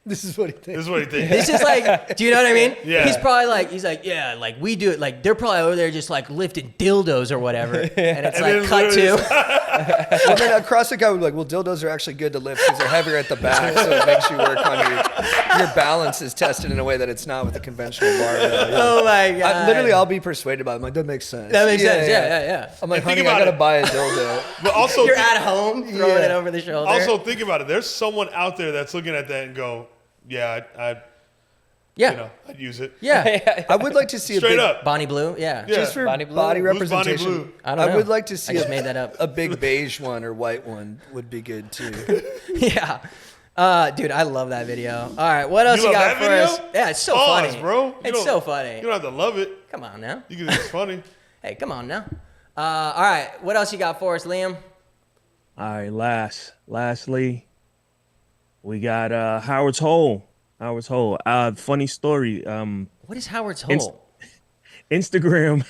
This is what he This thinks. is what he thinks. this is like, do you know what I mean? Yeah. He's probably like, yeah, like we do it. Like they're probably over there just like lifting dildos or whatever. And it's And like then cut literally to. And then a CrossFit guy would be like, well, dildos are actually good to lift because they're heavier at the back, so it makes you work on your balance is tested in a way that it's not with a conventional barbell. Yeah. Oh my God. Literally, I'll be persuaded by it. I'm like, that makes sense. That makes sense. Yeah. I'm like, And think honey, I about gotta it. buy a dildo. But also, You're at home throwing Yeah. it over the shoulder. also think about it. There's someone out there that's looking at that and go, "Yeah, I'd use it." Yeah. I would like to see Straight a big, up. Bonnie Blue. Yeah. Yeah. just for Bonnie Blue? body Who's Bonnie representation. Blue? I don't know. would like to see I just made that up. a big beige one or white one would be good too. Yeah. Dude, I love that video. All right, what else You you, love got that for video? us? Yeah, it's so Pause, funny, bro. You It's don't- so funny. You don't have to love it. Come on now. You can think it's funny. Hey, come on now. All right, what else you got for us, Liam? All right, lastly, we got Howard's Hole. Howard's Hole. Funny story. What is Howard's Hole? Instagram.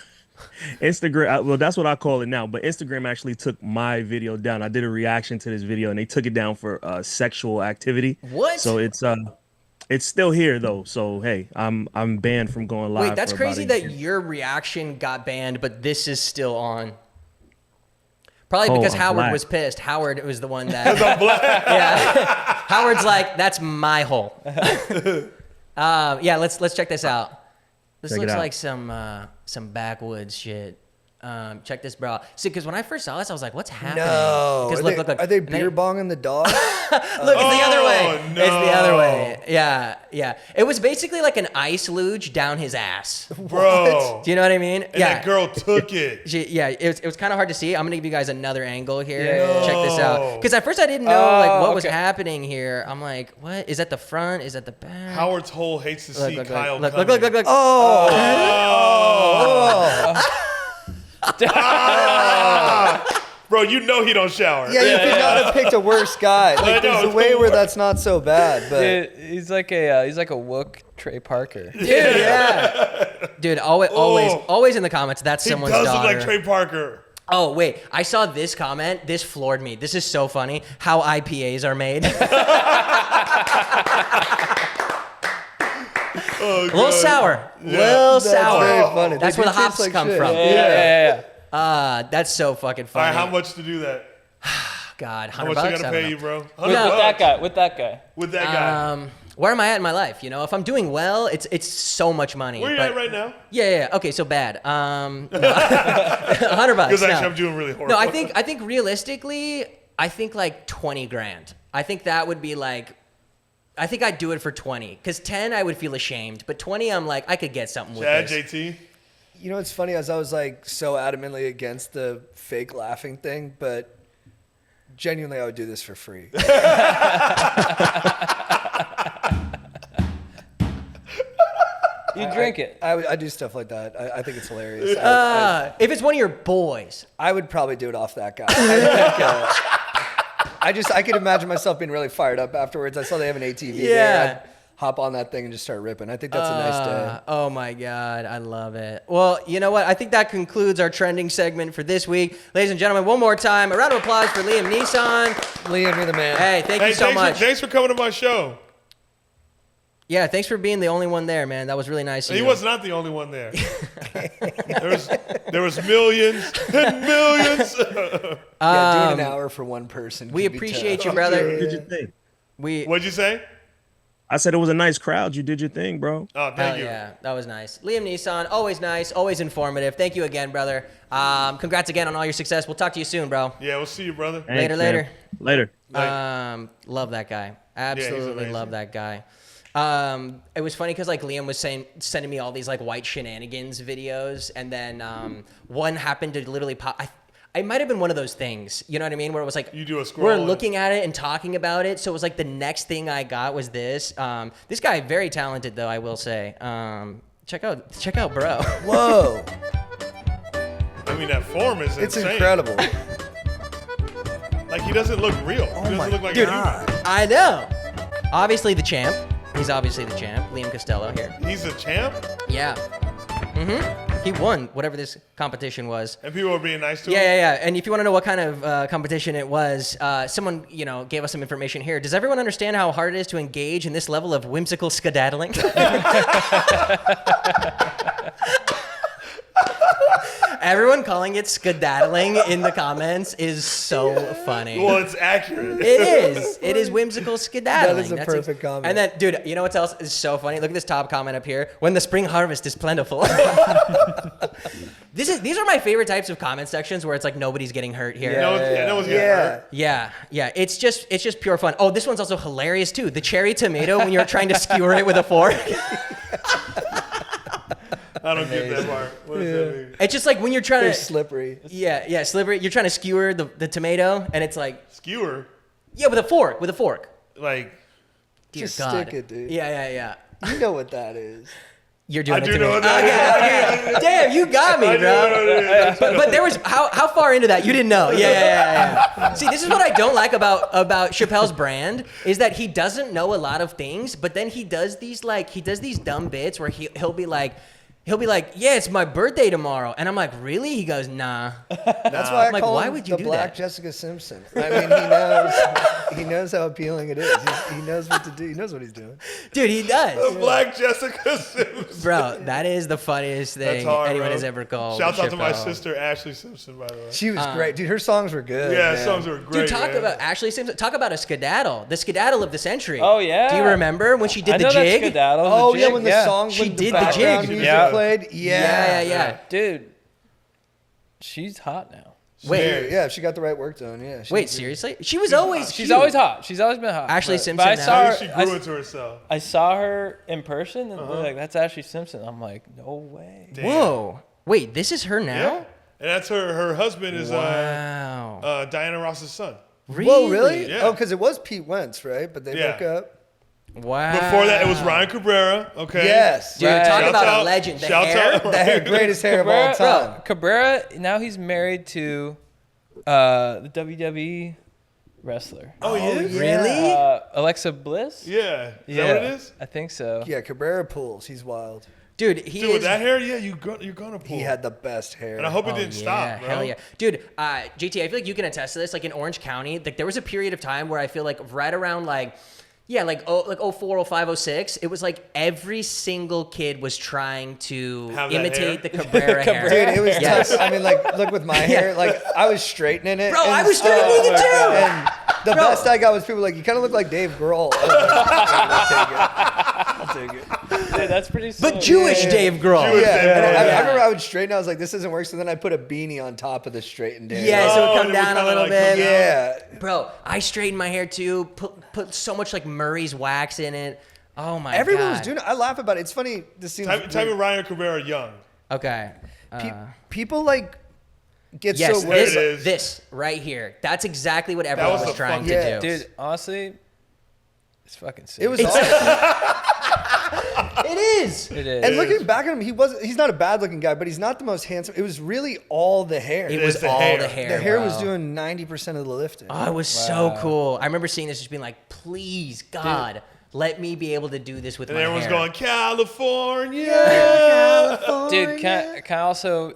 Well, that's what I call it now. But Instagram actually took my video down. I did a reaction to this video, and they took it down for sexual activity. What? So it's still here though. So hey, I'm banned from going live. Wait, that's for about crazy a that year. your reaction got banned, but this is still on. Probably because I'm Howard black. was pissed. Howard was the one that. Yeah. Howard's like, that's my hole. Yeah, let's check this out. This Check it looks out. like some backwoods shit. Check this, bro. See, because when I first saw this, I was like, "What's happening?" No. Because Are look. they And then- beer bonging the dog? Look, it's the other way. no. It's the other way. Yeah. It was basically like an ice luge down his ass. Bro. Do you know what I mean? And that girl took it. It was kind of hard to see. I'm gonna give you guys another angle here. Yeah. Check this out. No. Because at first I didn't know like what was okay. happening here. I'm like, what is that? The front? Is that the back? Howard's Hole hates to see Kyle look. coming. Oh. Bro, you know he don't shower. Yeah, you could not have picked a worse guy. Like, know, there's a it's way the where worst. that's not so bad, but Dude, he's like a Wook Trey Parker. Dude, yeah. Dude, always in the comments. That's He someone's does daughter. look like Trey Parker. Oh wait, I saw this comment. This floored me. This is so funny. How IPAs are made. Oh, A little sour. Little that's sour. very funny. That's They where do the hops taste like come shit. from. Yeah. That's so fucking All funny. right, how much to do that? God, How $100 much I bucks? gotta I don't pay you, know. bro? With 100 that bucks. guy. With that guy. With that guy. Where am I at in my life? You know, if I'm doing well, it's so much money. Where you but- at right now? Yeah. Okay, so bad. No. $100 bucks. Because actually, no. I'm doing really horrible. No, I think realistically, I think like 20 grand. I think that would be like, I think I'd do it for 20. Because 10, I would feel ashamed. But 20, I'm like, I could get something with Chad, this. JT. you know what's funny? As I was like so adamantly against the fake laughing thing, but genuinely I would do this for free. You drink it. I do stuff like that. I think it's hilarious. If it's one of your boys. I would probably do it off that guy. I could imagine myself being really fired up afterwards. I saw they have an ATV Yeah. there. I'd hop on that thing and just start ripping. I think that's a nice day. Oh my God, I love it. Well, you know what? I think that concludes our trending segment for this week. Ladies and gentlemen, one more time, a round of applause for Liam Neeson. Liam, you're the man. Hey, thank you so much. Thanks for coming to my show. Yeah, thanks for being the only one there, man. That was really nice of He you. was not the only one there. there was millions and millions. Yeah, doing an hour for one person. We can be appreciate tough. you, brother. You did your thing. What'd you say? I said it was a nice crowd. You did your thing, bro. Oh, Hell thank you. yeah, that was nice. Liam Neeson, always nice, always informative. Thank you again, brother. Congrats again on all your success. We'll talk to you soon, bro. Yeah, we'll see you, brother. Thanks, Later. man. Later. Love that guy. Absolutely amazing. love that guy. It was funny because like Liam was sending me all these like white shenanigans videos, and then one happened to literally pop. I might have been one of those things, you know what I mean, where it was like You do a scroll we're and- looking at it and talking about it. So it was like the next thing I got was this. This guy very talented though, I will say. Check out, bro. Whoa, I mean, that form is it's insane. incredible. Like, he doesn't look real. He doesn't look like Dude, a human. I know. Obviously the champ. He's obviously the champ. Liam Costello here. He's a champ, Yeah. He won whatever this competition was. and people are being nice to him. Yeah. And if you want to know what kind of competition it was, someone gave us some information here. Does everyone understand how hard it is to engage in this level of whimsical skedaddling? Everyone calling it skedaddling in the comments is so funny. Well, it's accurate. It is. It is whimsical skedaddling. That is a perfect comment. And then, dude, you know what else is so funny? Look at this top comment up here. When the spring harvest is plentiful. These are my favorite types of comment sections where it's like nobody's getting hurt here. No one's getting hurt. Yeah. It's just pure fun. Oh, this one's also hilarious too. The cherry tomato when you're trying to skewer it with a fork. I don't get that part. What does that mean? It's just like when you're trying They're to slippery. Yeah, slippery. You're trying to skewer the tomato and it's like Skewer? with a fork. Like, Dear Just God. stick it, dude. Yeah. You know what that is. You're doing I it do to know me. what that Okay. Damn, you got me, I bro. know. But there was how far into that you didn't know? Yeah. See, this is what I don't like about Chappelle's brand is that he doesn't know a lot of things, but then he does these dumb bits where he'll be like, yeah, it's my birthday tomorrow, and I'm like, really? He goes, nah. That's why I like, call why him would you the do Black that? Jessica Simpson. I mean, he knows how appealing it is. He knows what to do. He knows what he's doing. Dude, he does. The Black Jessica Simpson. Bro, that is the funniest That's thing hard, anyone bro. has ever called. Shouts out to my Chappelle. sister Ashley Simpson, by the way. She was great, dude. Her songs were good. Yeah, man. songs were great. Dude, talk man. about Ashley Simpson. Talk about a skedaddle. The skedaddle of the century. Oh, yeah. Do you remember when she did I the know jig? That skedaddle, Oh the yeah, jig, when the song, She when did the background jig. music Yeah. played. Yeah. Dude, she's hot now. Wait, Yeah, if she got the right work done. Yeah. wait, seriously? She was always She's cute. always hot. She's always been hot. Ashley But Simpson I now? saw I her. think she grew into herself. I saw her in person, and they're like, "That's Ashley Simpson." I'm like, "No way." Damn. Whoa. Wait, this is her now? Yeah. And that's her husband is Wow. Diana Ross's son. Really? Whoa, really? Yeah. Oh, because it was Pete Wentz, right? But they Yeah. broke up. Wow. Before that, it was Ryan Cabrera. Okay. Yes. Dude, Right. talk Shouts about out- a legend. The shouts hair. out- The hair, greatest hair of all time. Cabrera. Now he's married to the WWE wrestler. Oh, he is? Really? Alexa Bliss. Yeah. Is that what it is? I think so. Yeah, Cabrera pulls. He's wild. Dude, Dude, with that hair, yeah, you're gonna pull. He had the best hair. and I hope it Oh, didn't yeah, stop, bro. hell yeah. Dude, JT, I feel like you can attest to this. Like in Orange County, like there was a period of time where I feel like right around like 04, 05, 06, it was like every single kid was trying to Have that imitate the hair? Cabrera hair. Dude, it was Yes. tough. I mean, like, look with my hair. Like, I was straightening it. Bro, and- I was straightening it too. And the best I got was people like, you kind of look like Dave Grohl. I was like, I'll take it. Dude, that's pretty. But sick. Jewish Dave Grohl. Jewish Yeah, Dave and Grohl, I yeah. remember I would straighten. I was like, this doesn't work. So then I put a beanie on top of the straightened hair. Yeah, so it Oh, would come and it would down a kinda, little like, bit. come down. Yeah. Bro, I straightened my hair too. Put so much like Murray's wax in it. Oh my Everyone god. was doing it. I laugh about it. It's funny. This seems Type of Ryan Cabrera young. Okay. people like get Yes, so There weird. it is. this right here. That's exactly what everyone was was the trying fucking- to do. Dude, honestly, it's fucking sick. It was awesome. It is. It is. And looking back at him, he's not a bad looking guy, but he's not the most handsome. It was really all the hair. It is was the all hair. the hair. The hair bro. was doing 90% of the lifting. Oh, it was so cool. I remember seeing this, just being like, "Please, God, let me be able to do this with And my everyone's hair." going, California. Dude, can I also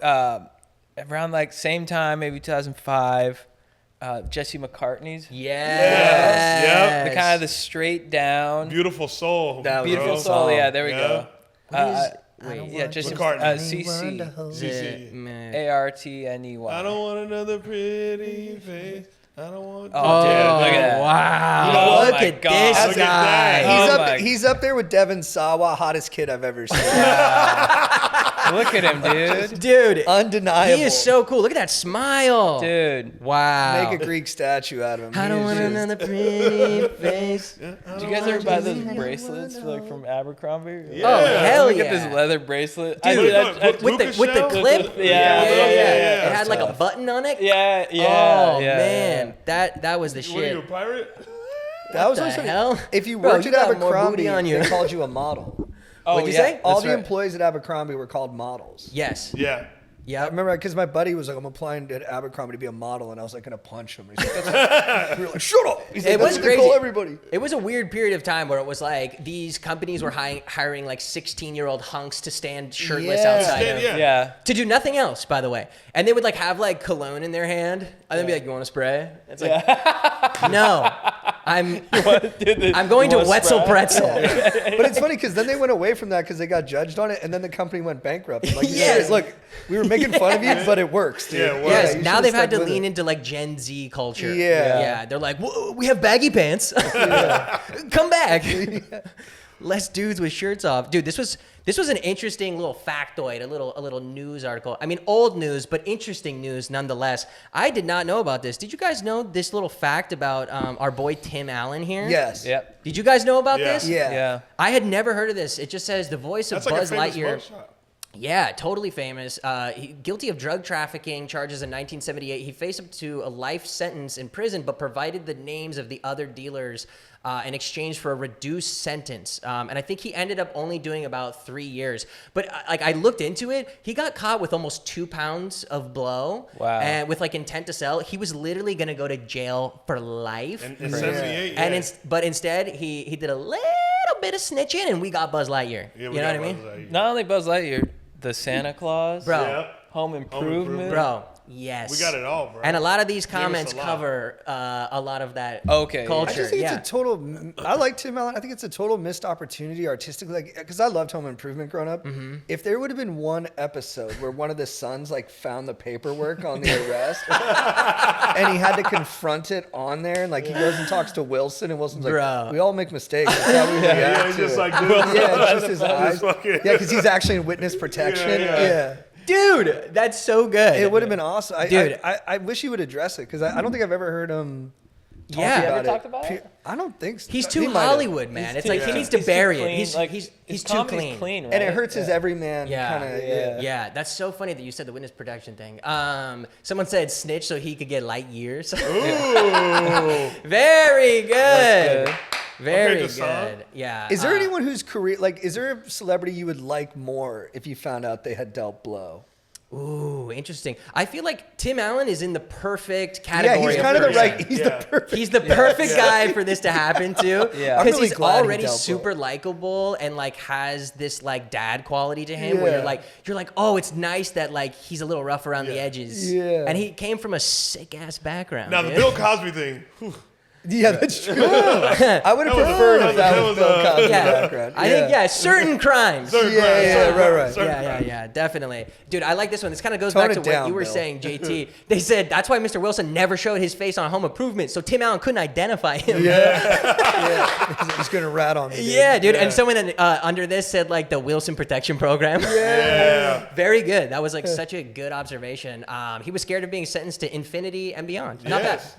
around like same time, maybe 2005, Jesse McCartney's Yes. Yep. the kind of the straight down Beautiful soul. That was beautiful a soul. song. Yeah, there we Yeah. go. Wait, Yeah, Jesse McCartney. CC CC. ARTNEY. I don't want another pretty face. I don't want. Oh, dude, look at that. Wow. Oh Look my at God. this Look at guy. that. He's up there with Devin Sawa, hottest kid I've ever seen. Look at him, dude. Dude, Undeniable. he is so cool. Look at that smile. Dude, Wow. Make a Greek statue out of him. I He don't is want just- another pretty face. did you guys ever buy those bracelets like from Abercrombie? Yeah. Oh, hell Look yeah. at this leather bracelet. Dude, With with the Luca clip. shell? Yeah, It yeah. had like a button on it. Yeah, yeah. Oh yeah, man, that was the What are you, a shit. pirate? That was the always funny. hell? If you Bro, worked you at got more Abercrombie, booty on you. they called you a model. Oh, What'd you yeah, say? All that's the right. employees at Abercrombie were called models. Yes. Yeah. I Yep. remember because my buddy was like, "I'm applying to Abercrombie to be a model," and I was like, "Gonna punch him." He's like, we were like, "Shut up!" He's like, It "That's was what they crazy. call everybody." It was a weird period of time where it was like these companies were hiring like 16-year-old hunks to stand shirtless Yeah. outside Stand- of. yeah. Yeah. To do nothing else, by the way. And they would like have like cologne in their hand, and then be like, "You want to spray?" It's like, "No, I'm going to Wetzel Pretzel." But it's funny because then they went away from that because they got judged on it, and then the company went bankrupt. I'm like, Yes. look, we were making fun of you, but it works, dude. Yeah, it works. Yes, you now should've they've had stuck to with lean it. into like Gen Z culture. Yeah. Yeah. They're like, "Whoa, we have baggy pants. Come back. Less dudes with shirts off." Dude, this was an interesting little factoid, a little news article. I mean, old news, but interesting news nonetheless. I did not know about this. Did you guys know this little fact about our boy Tim Allen here? Yes. Yep. Did you guys know about Yeah. this? Yeah. Yeah. I had never heard of this. It just says the voice of That's like a Buzz famous Lightyear. mugshot. Yeah, totally famous. Guilty of drug trafficking charges in 1978. He faced up to a life sentence in prison, but provided the names of the other dealers in exchange for a reduced sentence. And I think he ended up only doing about 3 years. But like I looked into it, he got caught with almost 2 pounds of blow. Wow. And with like intent to sell. He was literally going to go to jail for life. In 78, yeah. And but instead, he did a little bit of snitching, and we got Buzz Lightyear. Yeah, You we know got what I mean? Buzz Lightyear. Not only Buzz Lightyear, the Santa Claus, Bro. Yeah. Home Improvement. Bro, yes. We got it all, bro. And a lot of these Gave us comments a lot. cover a lot of that Okay, yeah. culture. I just think yeah. it's a total. I like Tim Allen. I think it's a total missed opportunity artistically, like because I loved Home Improvement growing up. If there would have been one episode where one of the sons like found the paperwork on the arrest, and he had to confront it on there, and like he goes and talks to Wilson, and Wilson's like, Bro. "We all make mistakes." That's how we react Yeah, he's to just it." like this. Yeah, it's just his eyes. fucking- Yeah, because he's actually in witness protection. Yeah, yeah. Dude, that's so good. It would have been awesome. Dude. I wish he would address it because I don't think I've ever heard him. Talk Yeah. about Ever talked about it? I don't think so. He's He too might have. Hollywood, man. It's like he needs to he's bury too it. clean. He's like he's his too comedy's clean. right? And it hurts his everyman Yeah. kind of. Yeah. Yeah. That's so funny that you said the witness protection thing. Someone said snitch so he could get light years. Ooh. Very good. good. Very Okay, good. Gaston. Yeah. Is there anyone whose career, like, is there a celebrity you would like more if you found out they had dealt blow? Ooh, interesting. I feel like Tim Allen is in the perfect category. Yeah, he's kind of the person. right. He's Yeah. the perfect. He's the perfect guy for this to happen to. Yeah. I'm Because really he's glad he already dealt super with it. likable and like has this like dad quality to him where Yeah. you're like, oh, it's nice that like he's a little rough around the Yeah. edges. Yeah. And he came from a sick ass background. Now the dude. Bill Cosby thing. whew. Yeah, that's true. I would have was- preferred that if that was- was Bill Cosby's Yeah. background. I think certain crimes. Certain Yeah, crimes, yeah, certain right, crimes, right. certain Yeah, definitely. Dude, I like this one. This kind of goes Tone back it to what down, you were Bill. saying, JT. They said that's why Mr. Wilson never showed his face on Home Improvement, so Tim Allen couldn't identify him. Yeah. He's gonna rat on me. Dude. Yeah, dude. Yeah. And someone under this said like the Wilson Protection Program. Yeah. Very good. That was like such a good observation. He was scared of being sentenced to infinity and beyond. Not bad. Yes.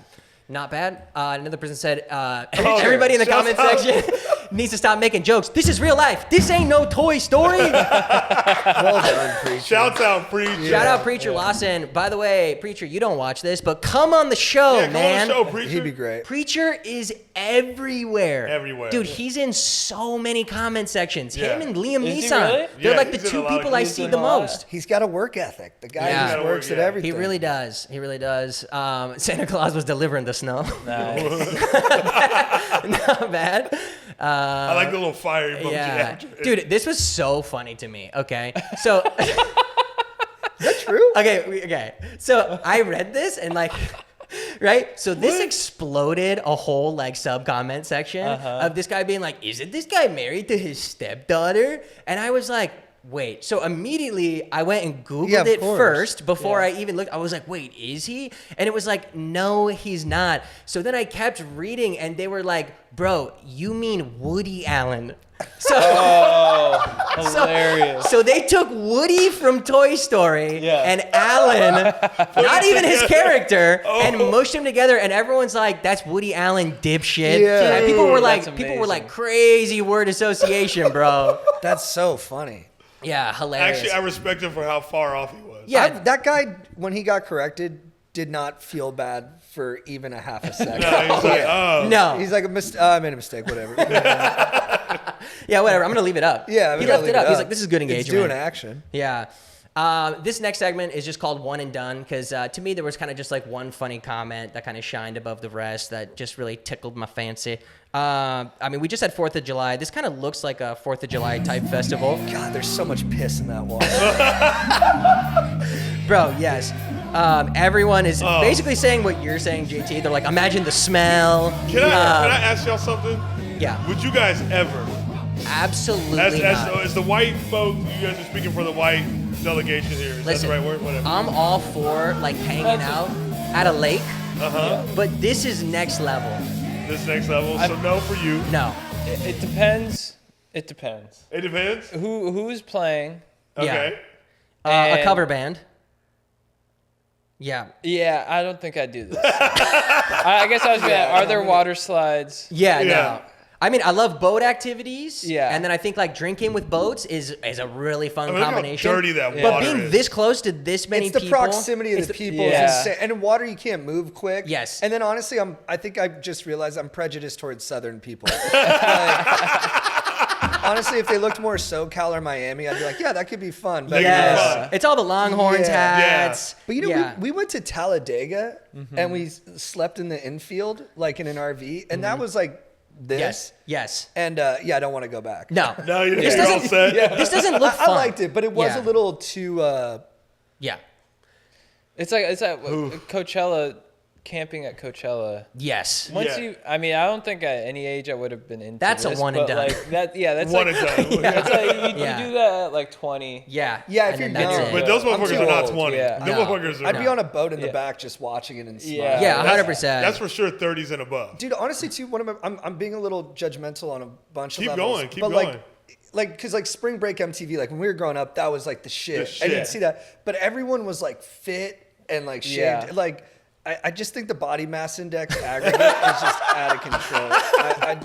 Not bad. Another person said, everybody in the Shouts comment out. section needs to stop making jokes. This is real life. This ain't no Toy Story. Well done, preacher. Shouts out, Preacher. Shout out Preacher Lawson. By the way, Preacher, you don't watch this, but come on the show, Yeah, come man. on the show, Preacher. He'd be great. Preacher is everywhere. Everywhere. Dude, he's in so many comment sections. Yeah. Him and Liam Is he Neeson. really? They're Yeah, like the he's in two a lot of- people I he's see in the a lot. most. He's got a work ethic. The guy Yeah. just Gotta works work, at yeah. everything. He really does. He really does. Santa Claus was delivering the snow. Nice. Not bad. I like the little fire emoji. Yeah. after it. Dude, this was so funny to me. Okay. So, True. okay. So I read this and like, right? So this exploded a whole like sub comment section of this guy being like, isn't this guy married to his stepdaughter? And I was like, wait. So immediately I went and Googled Yeah, of it course. first before I even looked. I was like, wait, is he? And it was like, no, he's not. So then I kept reading and they were like, bro, you mean Woody Allen. So, Hilarious. so they took Woody from Toy Story Yeah. and Alan, not even his character, and mushed him together. And everyone's like, "That's Woody Allen, dipshit." Yeah. And people were That's like, amazing. crazy word association, bro. That's so funny. Yeah, hilarious. Actually, I respect him for how far off he was. Yeah. That guy, when he got corrected, did not feel bad for even a half a second. No, he's like, oh. No. He's like, I made a mistake, whatever. Yeah, whatever. I'm gonna leave it up. Yeah, we he gotta left leave it up. He's like, "This is good engagement." It's doing action. Yeah. This next segment is just called One and Done because to me there was kind of just like one funny comment that kind of shined above the rest that just really tickled my fancy. I mean, we just had 4th of July. This kind of looks like a 4th of July type festival. God, there's so much piss in that water. Bro, yes. Everyone is basically saying what you're saying, JT. They're like, imagine the smell. Can I ask y'all something? Yeah, Would you guys ever, absolutely not. as the white folk, you guys are speaking for the white delegation here. Is Listen, that the right word? Whatever. I'm all for like hanging out at a lake, Uh-huh. but this is next level. This next level. So no for you. No. It depends. It depends. It depends. Who's playing? Okay. A And- cover band. Yeah. Yeah, I don't think I'd do this. I guess I was gonna. Are there water slides? Yeah, Yeah. no. I mean, I love boat activities. Yeah. And then I think like drinking with boats is a really fun I mean, look how combination. dirty that But water being is. this close to this many It's the people. proximity of the people. Yeah. Is insane. And in water, you can't move quick. Yes. And then honestly, I think I just realized I'm prejudiced towards Southern people. Like, honestly, if they looked more SoCal or Miami, I'd be like, yeah, that could be fun. But, They could be Yes. fun. It's all the Longhorns Yeah. hats. But you know, Yeah. we went to Talladega and we slept in the infield, like in an RV, and that was like this. Yes. Yes. And yeah, I don't want to go back. No. No, you're This all doesn't- set. This doesn't look I fun. liked it, but it was Yeah. a little too. Yeah. It's like Coachella, camping at Coachella. Yes. Once Yeah. I mean, I don't think at any age I would have been into That's a this, one and but, done. Like, that, yeah, that's One like, and done. That's like you, Yeah. you do that at like 20. Yeah. Yeah, if And you're then that's young. it. But those I'm motherfuckers too are not old. 20. Yeah. Those No. motherfuckers are. I'd be No. on a boat in the Yeah. back just watching it and smiling. Yeah. Yeah, That's- 100%. That's for sure 30s and above. Dude, honestly, too, I'm being a little judgmental on a bunch Keep of levels. going, keep but going. because like Spring Break MTV, like when we were growing up, that was like the shit. The And shit. you'd see that, but everyone was like fit and like shaved. Yeah. Like I just think the body mass index aggregate is just out of control.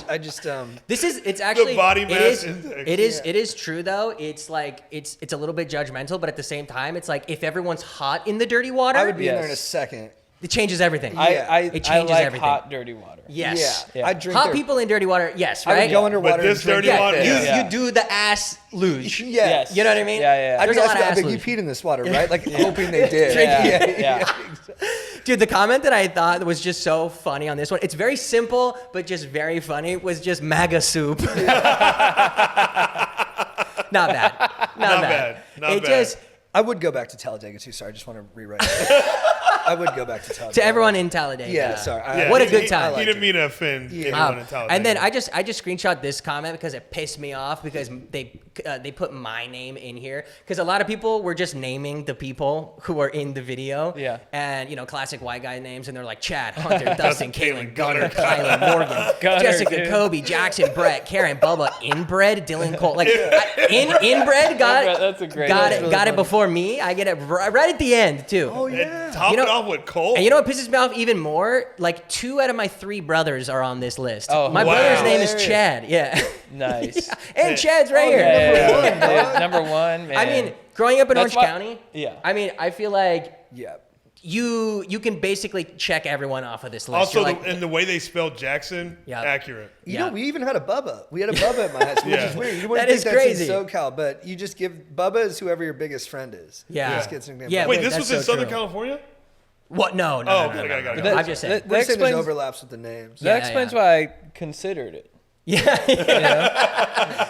I just It's actually body it mass is, index. it is true though. It's like it's a little bit judgmental, but at the same time, it's like if everyone's hot in the dirty water, I would be in there in a Yes. second. it changes everything. Yeah. It changes like everything. hot, dirty water. Yes. Yeah. I drink Hot their- people in dirty water. Yes, I right? would go underwater. But this and drink dirty that water- piss. You Yeah. you do the ass luge. Yeah. Yes. You know what I mean? Yeah, yeah. I'd There's be a lot of asking, ass I bet you luge. peed in this water, right? Like hoping they did. Drinking. Yeah. Dude, the comment that I thought was just so funny on this one. It's very simple, but just very funny. Was just MAGA soup. Not bad. Not bad. Not it bad. just I would go back to Talladega too. Sorry, I just want to rewrite it. I would go back to Talladega. to everyone in Talladega. Yeah, sorry. Yeah, What a he- good he- time. He didn't mean to offend anyone in Talladega. And then I just screenshot this comment because it pissed me off because they put my name in here because a lot of people were just naming the people who are in the video. Yeah. And classic white guy names and they're like Chad, Hunter, Dustin, Caitlin, Gunner, Gunner, Kylan, Morgan, Gunner, Jessica, dude. Kobe, Jackson, Brett, Karen, Bubba, Inbred, Dylan Cole. Like Inbred got That's a great got name. it Really got it funny. before me. I get it right at the end too. Oh And yeah. top You know- it off with Cole. And you know what pisses me off even more? Like 2 out of my 3 brothers are on this list. Oh, my wow. brother's name is Hilarious. Chad. Yeah. Nice. And Chad's right here. Yeah, yeah, Number yeah. one, Yeah, number one, man. I mean, growing up in That's Orange why- County, Yeah. I mean, I feel like Yeah. you can basically check everyone off of this list. Also, You're like, and the way they spelled Jackson, Yeah. accurate. You Yeah. know, we even had a Bubba. We had a Bubba at my high school, which Yeah. is weird. You wouldn't That think is that's crazy. in SoCal, but you just give Bubba is whoever your biggest friend is. Yeah. You just get some Yeah, Wait, but this that's was in so Southern true. California? what? No, Oh, no, okay, no, no, got it. no. I'm just saying. That We're saying there's explains, overlaps with the names. that Yeah, explains yeah. why I considered it. Yeah.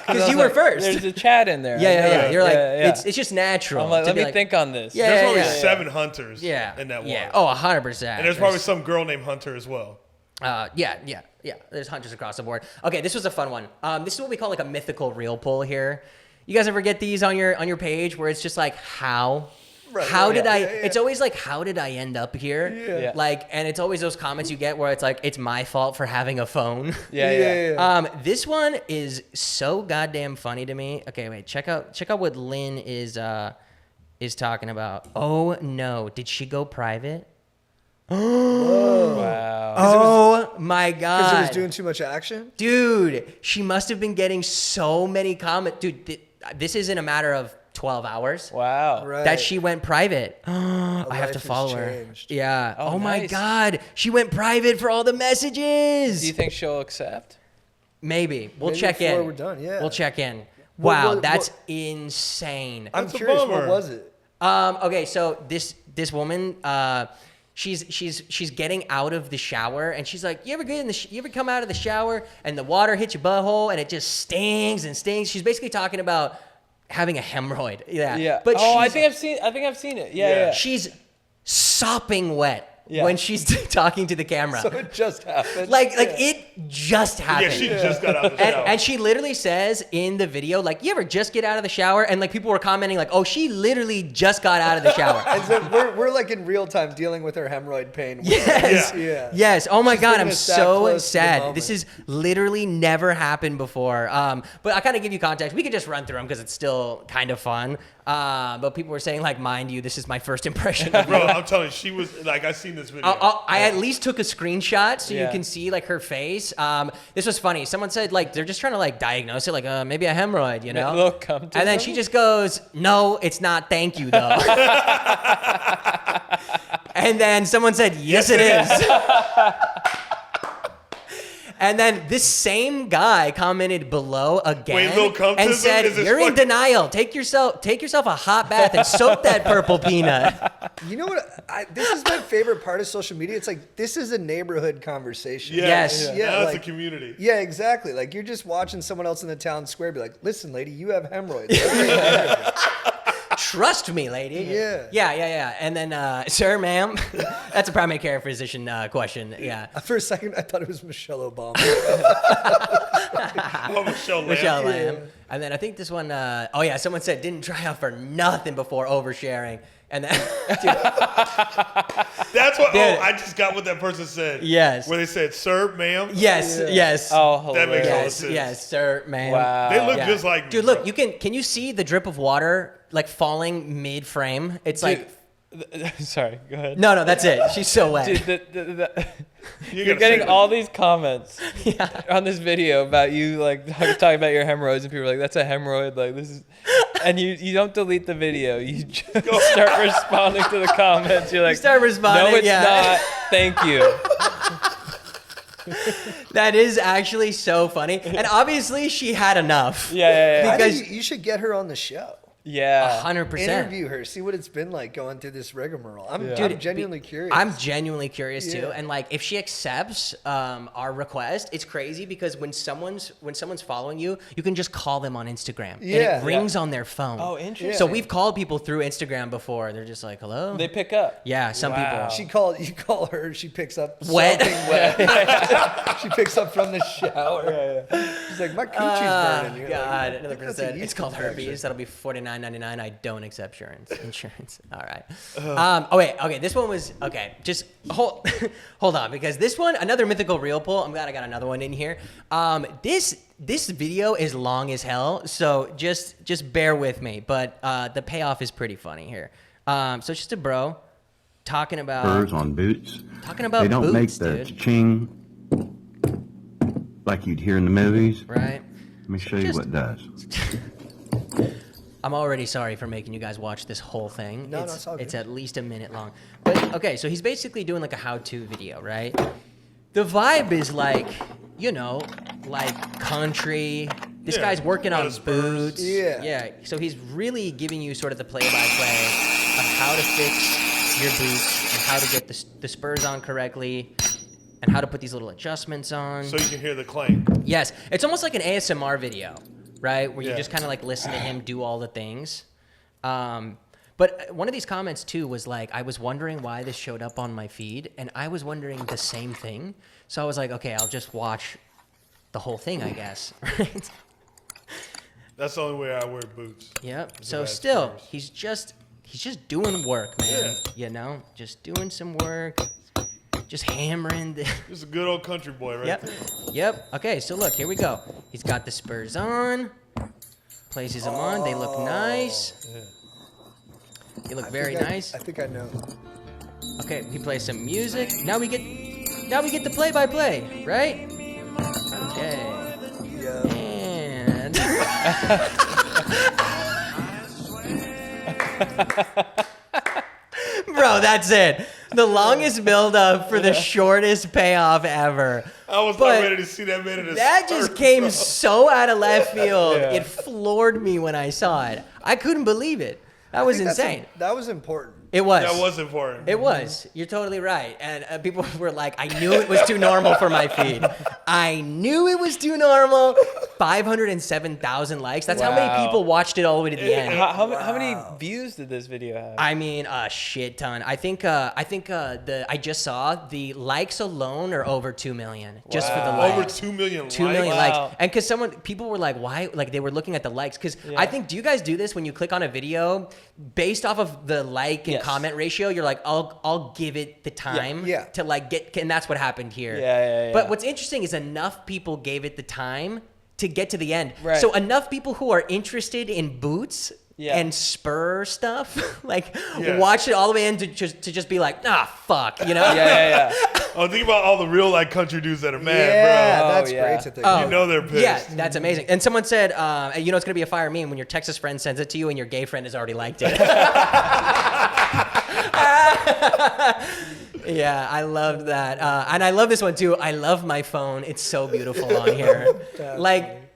Because you were first. There's a Chad in there. Yeah, yeah, yeah. You're like, yeah. it's just natural. I'm like, to let be me think on this. Yeah, There's yeah, probably yeah. 7 hunters Yeah. in that water. Yeah. Oh, 100%. And there's probably some girl named Hunter as well. Yeah. There's hunters across the board. Okay, this was a fun one. This is what we call like a mythical reel pull here. You guys ever get these on your page where it's just like how did I? yeah. It's always like how did I end up here? Yeah. Like, and it's always those comments you get where it's like it's my fault for having a phone. Yeah. This one is so goddamn funny to me. Okay, wait. Check out what Lynn is talking about. Oh no, did she go private? Wow. Oh my Because god. it was doing too much action. Dude, she must have been getting so many comments. Dude, this is in a matter of 12 hours Wow. Right. that she went private. I have life to has follow her. changed. Yeah. Oh, Oh, my nice. God. She went private for all the messages. Do you think she'll accept? Maybe. We'll Maybe check before in. we're done, yeah. We'll check in. What- Wow, what- that's what- insane. I'm That's a curious, what bummer. was it? Okay, so this woman, she's getting out of the shower and she's like, you ever come out of the shower and the water hits your butthole and it just stings and stings? She's basically talking about having a hemorrhoid. Yeah. Yeah. But oh, I she's- think I've seen it. Yeah. Yeah. Yeah. she's sopping wet Yeah. when she's talking to the camera. So it just happened. like it just happened. Yeah, she just got out of the shower. And she literally says in the video, like, you ever just get out of the shower? And like people were commenting like, oh, she literally just got out of the shower. And so we're like in real time dealing with her hemorrhoid pain. Yes. Yeah. Yes. Oh my She's God, bringing I'm us that so close to the sad. moment. This has literally never happened before. But I kind of give you context. We could just run through them because it's still kind of fun. But people were saying, like, mind you, this is my first impression of Bro, you. I'm telling you, she was like, I seen this video. I at least took a screenshot so you Yeah. can see like her face. This was funny. Someone said like they're just trying to like diagnose it, like maybe a hemorrhoid, you know? Look, come to And then them. she just goes, "No, it's not. Thank you, though." And then someone said, "Yes, it is." And then this same guy commented below again Lil Cump and Tism said, is this "You're in fucking- denial. Take yourself a hot bath and soak that purple peanut." You know what? This is my favorite part of social media. It's like this is a neighborhood conversation. Yeah, Yes. yeah. Now it's a like- community. Yeah, exactly. Like you're just watching someone else in the town square be like, "Listen, lady, you have hemorrhoids." Trust me, lady. Yeah. Yeah. And then, sir, ma'am, that's a primary care physician question. Yeah. For a second, I thought it was Michelle Obama. Oh, Michelle Lamb. Michelle Lamb. And then I think this one, someone said didn't try out for nothing before oversharing. And then, dude, That's what. Dude. Oh, I just got what that person said. Yes. Where they said, "Sir, ma'am." yes. Oh, That makes hilarious. all Yes, sir, ma'am. Wow. They look Yeah. just like me. Dude, look, bro. can you see the drip of water like falling mid frame? It's like, Sorry, go ahead. no, that's it. She's so wet. Dude, you're gotta getting say all these comments on this video about you like talking about your hemorrhoids, and people are like, "That's a hemorrhoid." Like this is, and you don't delete the video. You just start responding to the comments. You're like, start responding, "No, it's yeah. not. Thank you." That is actually so funny. And obviously she had enough. Yeah. I Because- think you should get her on the show. Yeah. 100%. Interview her, see what it's been like going through this rigmarole. I'm Dude, genuinely curious. I'm genuinely curious too, Yeah. and like if she accepts our request, it's crazy because when someone's following you, you can just call them on Instagram, and Yeah. it rings on their phone. Oh, interesting. So we've called people through Instagram before. They're just like, "Hello." They pick up. Yeah, some Wow. people. you call her, she picks up Wet. soaking wet. She picks up from the shower. She's like, my coochie's burning. You're God, like, another "That's a percent. yeast It's called infection." herpes. That'll be $49.99. I don't accept insurance. All right. Okay. This one was okay. Just hold on, because this one, another mythical reel pull. I'm glad I got another one in here. This video is long as hell, so just bear with me. But the payoff is pretty funny here. So it's just a bro talking about Spurs on boots. talking about They don't boots, make the dude. ching like you'd hear in the movies. Right. Let me show you Just- what does. I'm already sorry for making you guys watch this whole thing. No, it's all good. It's at least a minute long. But okay, so he's basically doing like a how-to video, right? The vibe is like, like country. This Yeah, guy's working lot on of Spurs. boots. Yeah. Yeah. So he's really giving you sort of the play-by-play of how to fix your boots and how to get the spurs on correctly and how to put these little adjustments on. So you can hear the clang. Yes, it's almost like an ASMR video, right? Where you Yeah. just kind of like listen to him do all the things. But one of these comments too was like, I was wondering why this showed up on my feed, and I was wondering the same thing. So I was like, okay, I'll just watch the whole thing, I guess. Right? That's the only way I wear boots. Yep. Is So bad still, Spurs. he's just doing work, man. Just doing some work, just hammering the. Just a good old country boy, right Yep. there. Yep. Okay, so look, here we go. He's got the spurs on. Places them on. They look nice. They look very nice. I think I know. Okay, he plays some music. Now we get the play-by-play, right? Okay. Yeah. And bro, that's it. The longest build-up for the shortest payoff ever. I was But not ready to see that man in a That just Spurs, came bro. so out of left field. It floored me when I saw it. I couldn't believe it. That was I think insane. that was important. It was. That was important. It was. You're totally right. And people were like, I knew it was too normal for my feed. I knew it was too normal. 507,000 likes. That's how many Wow. people watched it all the way to the end. How many views did this video have? I mean, a shit ton. I think I just saw the likes alone are over 2 million just for the likes. Over 2 million 2 likes. million Wow. likes. And because people were like, why? Like they were looking at the likes. Because I think, do you guys do this when you click on a video based off of the like and Yes. comment ratio? You're like, I'll give it the time Yeah. to like get, and that's what happened here. Yeah. But what's interesting is enough people gave it the time to get to the end. Right. So enough people who are interested in boots and spur stuff. Like watch it all the way in to just be like, fuck, you know? Yeah. Oh, think about all the real like country dudes that are mad, bro. That's great to think. You know they're pissed. Yeah, that's amazing. And someone said, you know, it's gonna be a fire meme when your Texas friend sends it to you and your gay friend has already liked it. Yeah, I love that. And I love this one too. I love my phone. It's so beautiful on here.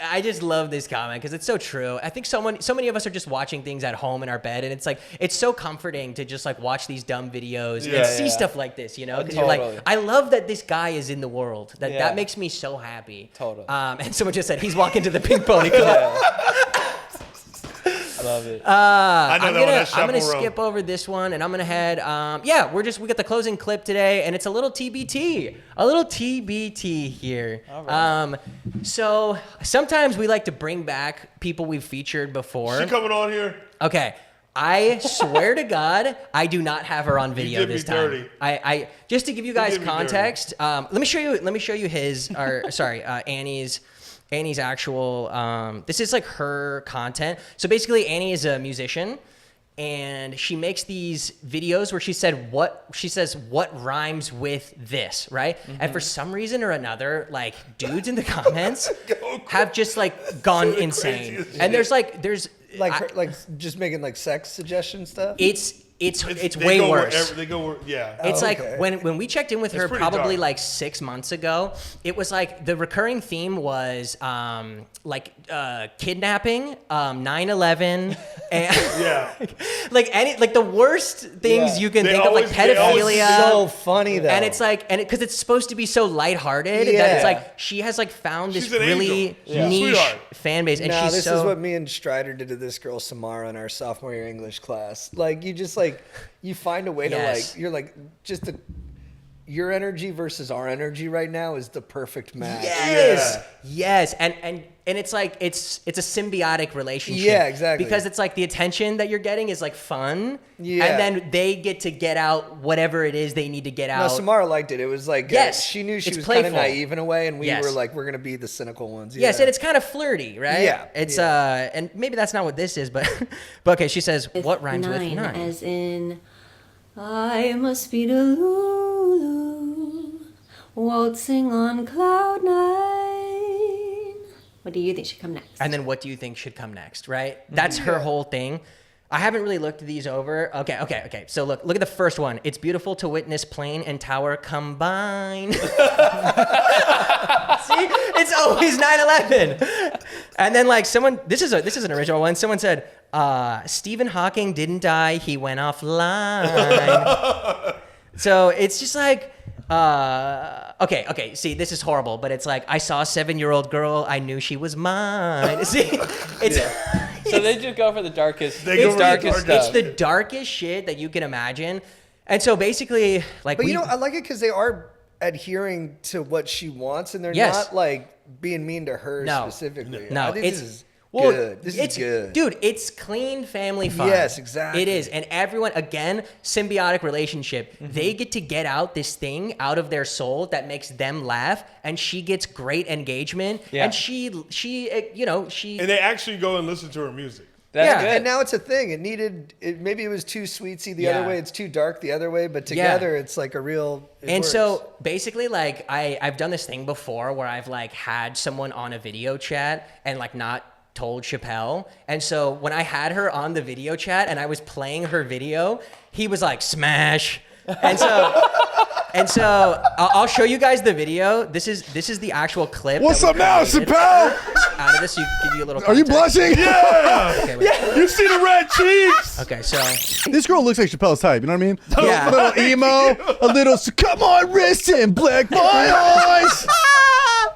I just love this comment because it's so true. I think so many of us are just watching things at home in our bed, and it's like it's so comforting to just like watch these dumb videos and see stuff like this, you know? Because you're like, I love that this guy is in the world. That makes me so happy. Totally. And someone just said he's walking to the Pink Pony Club. Love it. I'm gonna skip over this one, and I'm gonna head. We got the closing clip today, and it's a little TBT. A little TBT here. All right. So sometimes we like to bring back people we've featured before. She coming on here? Okay. I swear to God, I do not have her on video this time. Dirty. I just to give you guys context. Let me show you his. Annie's actual, this is like her content. So basically Annie is a musician and she makes these videos where she says what rhymes with this, right? Mm-hmm. And for some reason or another, like dudes in the comments have just like gone insane. And there's just making like sex suggestion stuff. It's way worse. It's like when we checked in with her probably dark. like 6 months ago, it was like the recurring theme was kidnapping, 9/11, and like the worst things you can think of, like pedophilia. So funny though. And it's like because it's supposed to be so lighthearted that it's like she has like found this really niche fan base. And this is what me and Strider did to this girl Samara in our sophomore year English class. Like you just you find a way to like you're like your energy versus our energy right now is the perfect match. Yes. And it's like it's a symbiotic relationship. Yeah, exactly. Because it's like the attention that you're getting is like fun. Yeah. And then they get to get out whatever it is they need to get out. No, Samara liked it. It was like she knew she was kind of naive in a way, and we were like, we're gonna be the cynical ones. Yeah. Yes, and it's kind of flirty, right? Yeah. It's and maybe that's not what this is, but okay, she says what rhymes with nine? As in I must be the Lulu waltzing on cloud nine. What do you think should come next? And then what do you think should come next, right? That's her whole thing. I haven't really looked these over. Okay. So look at the first one. It's beautiful to witness plane and tower combine. See? It's always 9/11. And then like this is an original one. Someone said, Stephen Hawking didn't die, he went offline. So it's just like okay. See, this is horrible, but it's like I saw a 7-year-old girl, I knew she was mine. See, it's so they just go for the darkest. It's the darkest shit that you can imagine, and so basically, like, I like it because they are adhering to what she wants, and they're not like being mean to her specifically. No, I think this is good. This is good. Dude, it's clean family fun. Yes, exactly. It is. And everyone, again, symbiotic relationship. Mm-hmm. They get to get out this thing out of their soul that makes them laugh, and she gets great engagement. Yeah. And she And they actually go and listen to her music. That's good. And now it's a thing. Maybe it was too sweetsy the other way. It's too dark the other way, but together it's like a real. So basically, like I've done this thing before where I've like had someone on a video chat and like not told Chappelle. And so when I had her on the video chat and I was playing her video, he was like, smash. And so I'll show you guys the video. This is the actual clip. What's up now, Chappelle? Out of this, you give you a little. Are you blushing? Yeah. Okay, wait. You see the red cheeks? Okay, so This girl looks like Chappelle's type. You know what I mean? Yeah. A little emo, a little. Come on, wrist and black my eyes.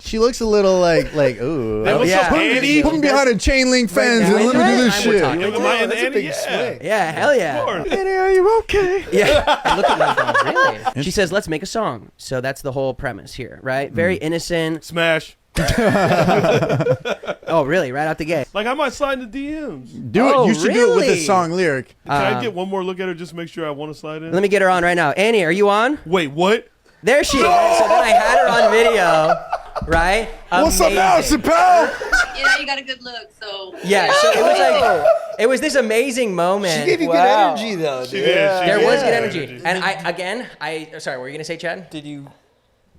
She looks a little like ooh. Hey, what's up, Annie? Put me behind a chain link fence and let me do this shit. That's a big swing. yeah, hell yeah. Annie, are you okay? Yeah. And look at my phone. Really? She says, let's make a song. So that's the whole premise here, right? Very innocent. Smash. Oh, really? Right out the gate. Like, I might slide in the DMs. Do it. You should do it with really? a song lyric. Can I get one more look at her just to make sure I want to slide in? Let me get her on right now. Annie, are you on? Wait, what? There she is. So then I had her on video. right? What's up now, Amazing. Chappelle? You know, you got a good look, so. Yeah, so it was like, it was this amazing moment. She gave you Wow. good energy, though. She Dude. did. There was good Yeah. energy. And sorry, what were you gonna say, Chad? Did you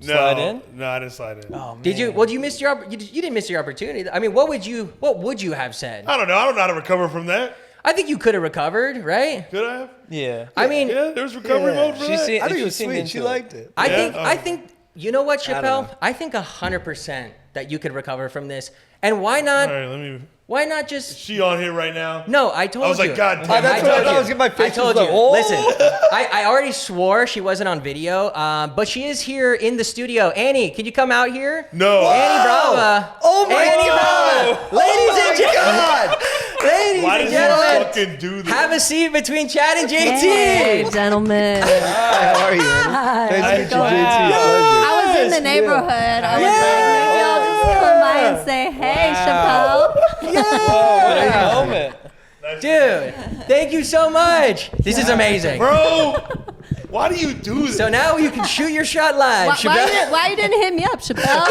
No, slide in? No, I didn't slide in. Oh, Did you? Well, you missed you didn't miss your opportunity. I mean, what would you have said? I don't know. I don't know how to recover from that. I think you could have recovered, right? Could I have? Yeah. I mean, Yeah, there was recovery mode for She that. seemed, I think it she was seemed sweet. into She it. liked it. I think you know what, don't Chappelle? know. I think 100% that you could recover from this. And why not? All right, let me. Why not just? Is she on here right now? No, I told you. I was like, God damn. that's it. what I thought. I was getting my face. I told was you. like, oh. Listen, I already swore she wasn't on video, but she is here in the studio. Annie, can you come out here? No. Annie Brava. Oh my Annie God. Brava. Ladies and gentlemen. God. Ladies Why and did you gentlemen. fucking do this? Have a seat between Chad and JT. Hey, gentlemen. How are you? Nice to meet you, JT. I was in the neighborhood. I was like, maybe I'll just come by and say, hey, Chappelle. What a moment. Dude, thank you so much. This is amazing. Bro, why do you do this? So now you can shoot your shot live, Chappelle. Why you didn't hit me up, Chappelle?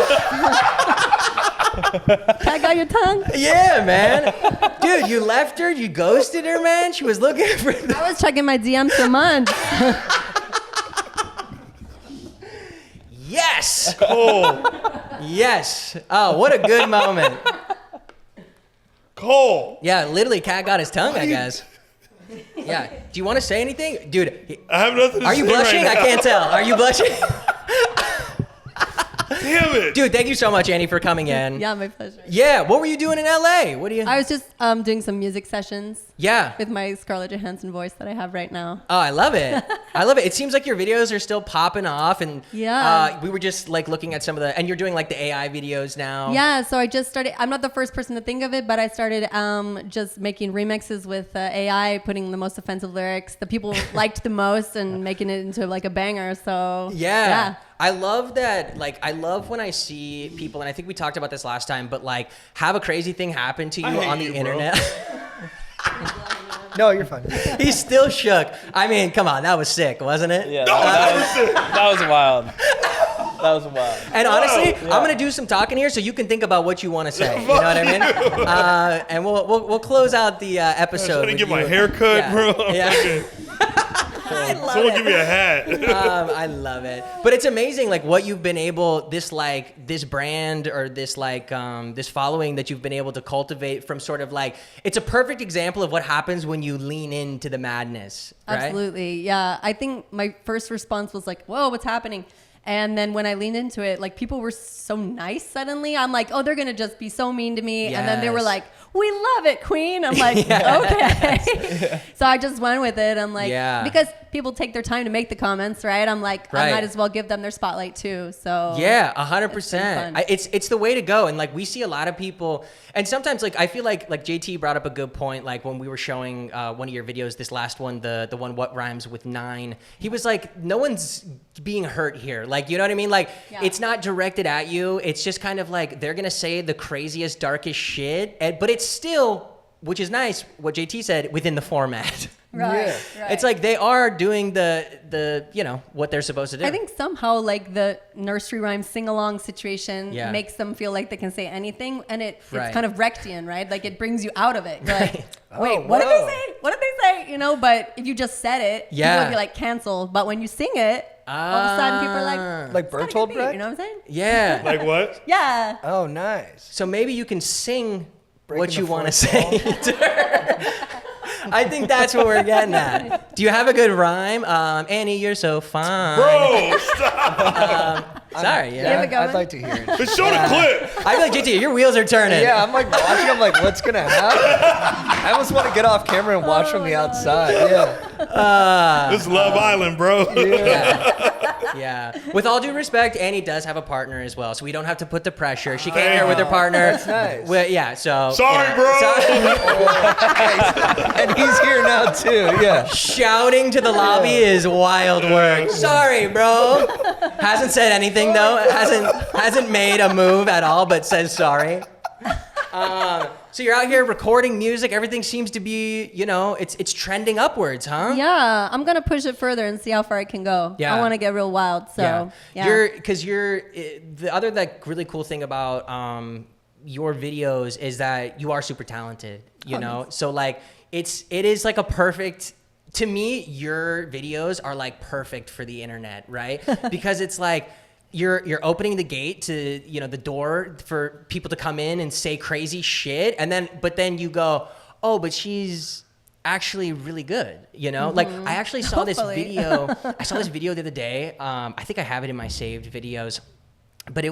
Can I got your tongue? Yeah, man. Dude, you left her. You ghosted her, man. She was looking for I was checking my DMs for months. Yes. Cole, Yes. Oh, what a good moment. Cole. Yeah, literally, Cat got his tongue, I guess. Yeah. Do you want to say anything? Dude, I have nothing to are say you blushing? right I now. can't tell. Are you blushing? Damn it. Dude, thank you so much, Annie, for coming in. Yeah, my pleasure. Yeah, what were you doing in LA? What do you... I was just doing some music sessions Yeah. with my Scarlett Johansson voice that I have right now. Oh, I love it. I love it. It seems like your videos are still popping off, and Yeah. we were just like looking at some of the, and you're doing like the AI videos now. Yeah, so I just started. I'm not the first person to think of it, but I started just making remixes with AI, putting the most offensive lyrics that people liked the most, and making it into like a banger. So Yeah. I love that. Like, I love when I see people, and I think we talked about this last time, but like, have a crazy thing happen to you I hate on the you, bro. internet. No, you're fine. He's still shook. I mean, come on, that was sick, wasn't it? Yeah, that was wild. That was wild. And honestly, I'm gonna do some talking here, so you can think about what you want to say. You know what I mean? And we'll close out the episode. I'm trying to with get my you. hair cut, Yeah. bro. I'm Yeah. fucking- I love Someone it. give me a hat. I love it. But it's amazing, like what you've been able, this brand or this this following that you've been able to cultivate from sort of like, it's a perfect example of what happens when you lean into the madness. Right? Absolutely. Yeah. I think my first response was like, whoa, what's happening? And then when I leaned into it, like people were so nice suddenly. I'm like, oh, they're going to just be so mean to me. And then they were Yes. like, we love it, queen. I'm like, okay. So I just went with it. I'm like, Yeah. because people take their time to make the comments, right? I'm like, Right. I might as well give them their spotlight too. So Yeah, It's 100%. been fun. It's the way to go, and like we see a lot of people, and sometimes like I feel like JT brought up a good point. Like when we were showing one of your videos, this last one, the one what rhymes with 9. He was like, no one's being hurt here. Like, you know what I mean? Like Yeah. it's not directed at you. It's just kind of like they're gonna say the craziest, darkest shit, but it's still, which is nice, what JT said, within the format. Right. It's like they are doing the what they're supposed to do. I think somehow like the nursery rhyme sing along situation Yeah. makes them feel like they can say anything, and it's Right. kind of Brechtian, right? Like it brings you out of it. You're like, Right. wait, what did whoa. they say? What did they say? You know, but if you just said it, Yeah. people would be like canceled. But when you sing it, all of a sudden people are like, Like "It's got a Bertolt good beat," Brecht? you know what I'm saying? Yeah. Like what? Yeah. Oh, nice. So maybe you can sing what Breaking you the want to fourth say to her. I think that's what we're getting at. Do you have a good rhyme? Annie, you're so fine. Bro, stop. Sorry, have a yeah. go I'd one? like to hear it. Just show the clip. I feel like JT, your wheels are turning. Yeah, I'm like watching. I'm like, what's gonna happen? I almost want to get off camera and watch from the outside. Yeah. This is Love Island, bro. Yeah. With all due respect, Annie does have a partner as well, so we don't have to put the pressure. She came here with her partner. That's nice. Well, yeah, so. Sorry, you know, bro. so- And he's here now too. Yeah. shouting to the lobby is wild work. Sorry, bro. Hasn't said anything though. Hasn't made a move at all, but says sorry. So you're out here recording music. Everything seems to be, it's trending upwards, huh? Yeah, I'm gonna push it further and see how far I can go. Yeah. I want to get real wild. So you're the other like really cool thing about your videos is that you are super talented. You know, so like it is like a perfect. To me, your videos are like perfect for the internet, right? Because it's like you're opening the gate to, the door for people to come in and say crazy shit. But then you go, oh, but she's actually really good. Like I actually saw this video. I saw this video the other day. I think I have it in my saved videos, but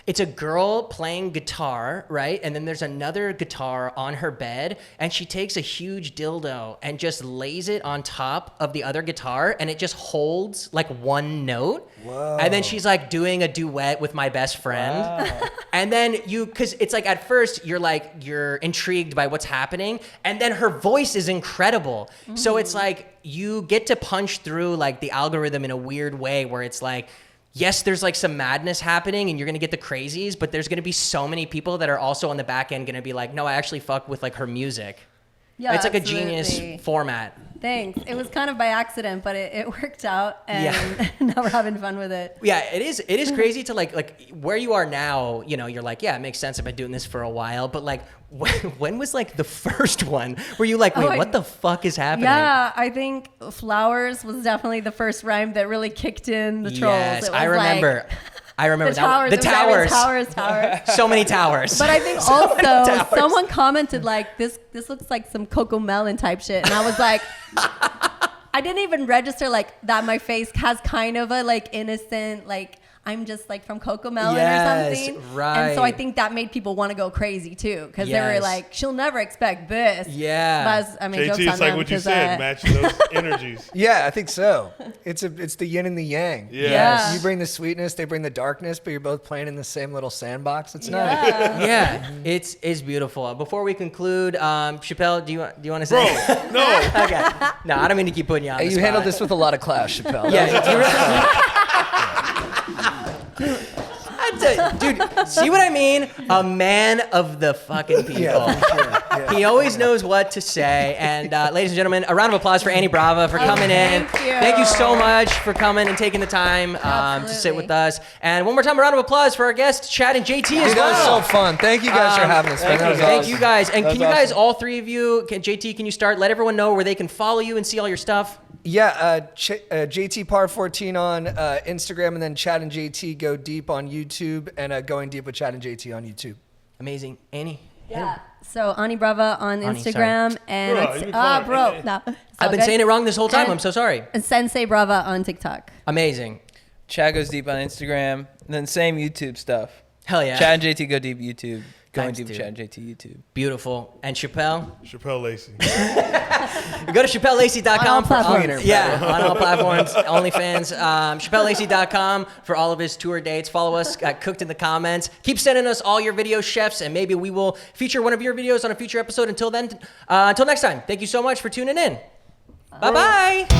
it's a girl playing guitar, right? And then there's another guitar on her bed, and she takes a huge dildo and just lays it on top of the other guitar, and it just holds like one note. Whoa. And then she's like doing a duet with my best friend. Wow. And then because it's like at first you're intrigued by what's happening, and then her voice is incredible. So it's like you get to punch through like the algorithm in a weird way where it's like, yes, there's like some madness happening and you're going to get the crazies, but there's going to be so many people that are also on the back end going to be like, no, I actually fuck with like her music. Yeah, it's like absolutely. A genius format. Thanks. It was kind of by accident, but it worked out, and now we're having fun with it. Yeah, it is. It is crazy to like where you are now. You're like, yeah, it makes sense. I've been doing this for a while, but like, when was like the first one where you like, wait, what the fuck is happening? Yeah, I think Flowers was definitely the first rhyme that really kicked in the trolls. Yes, it was I remember. I remember the towers. Towers. So many towers. But I think also someone commented like this looks like some Coco Melon type shit, and I was like, I didn't even register like that. My face has kind of a like innocent like. I'm just like from Coco Melon or something. Right. And so I think that made people want to go crazy too. Because they were like, she'll never expect this. Yeah. But I mean, JT, it's like what you said, matching those energies. Yeah, I think so. It's the yin and the yang. Yeah. Yes. You bring the sweetness, they bring the darkness, but you're both playing in the same little sandbox. It's nice. Yeah, it's beautiful. Before we conclude, Chappelle, do you want to say? Bro, no. Okay. No, I don't mean to keep putting you on the You spot. handled this with a lot of class, Chappelle. Yeah. Dude, see what I mean? A man of the fucking people. Yeah, for sure. Yeah. He always knows what to say. And ladies and gentlemen, a round of applause for Annie Brava for coming in. Thank you so much for coming and taking the time to sit with us. And one more time, a round of applause for our guest, Chad and JT as well. That was so fun. Thank you guys for having us. Thank you guys. And can you guys, all three of you, JT, can you start? Let everyone know where they can follow you and see all your stuff. Yeah, JT Parr 14 on Instagram, and then Chad and JT Go Deep on YouTube, and Going Deep with Chad and JT on YouTube. Amazing. Annie? Yeah. So Ani Brava on Instagram, and no, I've been saying it wrong this whole time. I'm so sorry. And Sensei Brava on TikTok. Amazing. Chad Goes Deep on Instagram, and then same YouTube stuff. Hell yeah. Chad and JT Go Deep YouTube. Going Deep with Chad and JT YouTube. Beautiful. And Chappelle? Chappelle Lacey. Go to ChappelleLacey.com for all, on all platforms, OnlyFans. ChappelleLacey.com for all of his tour dates. Follow us at Cooked in the comments. Keep sending us all your video, chefs, and maybe we will feature one of your videos on a future episode. Until then, until next time, thank you so much for tuning in. Bye-bye.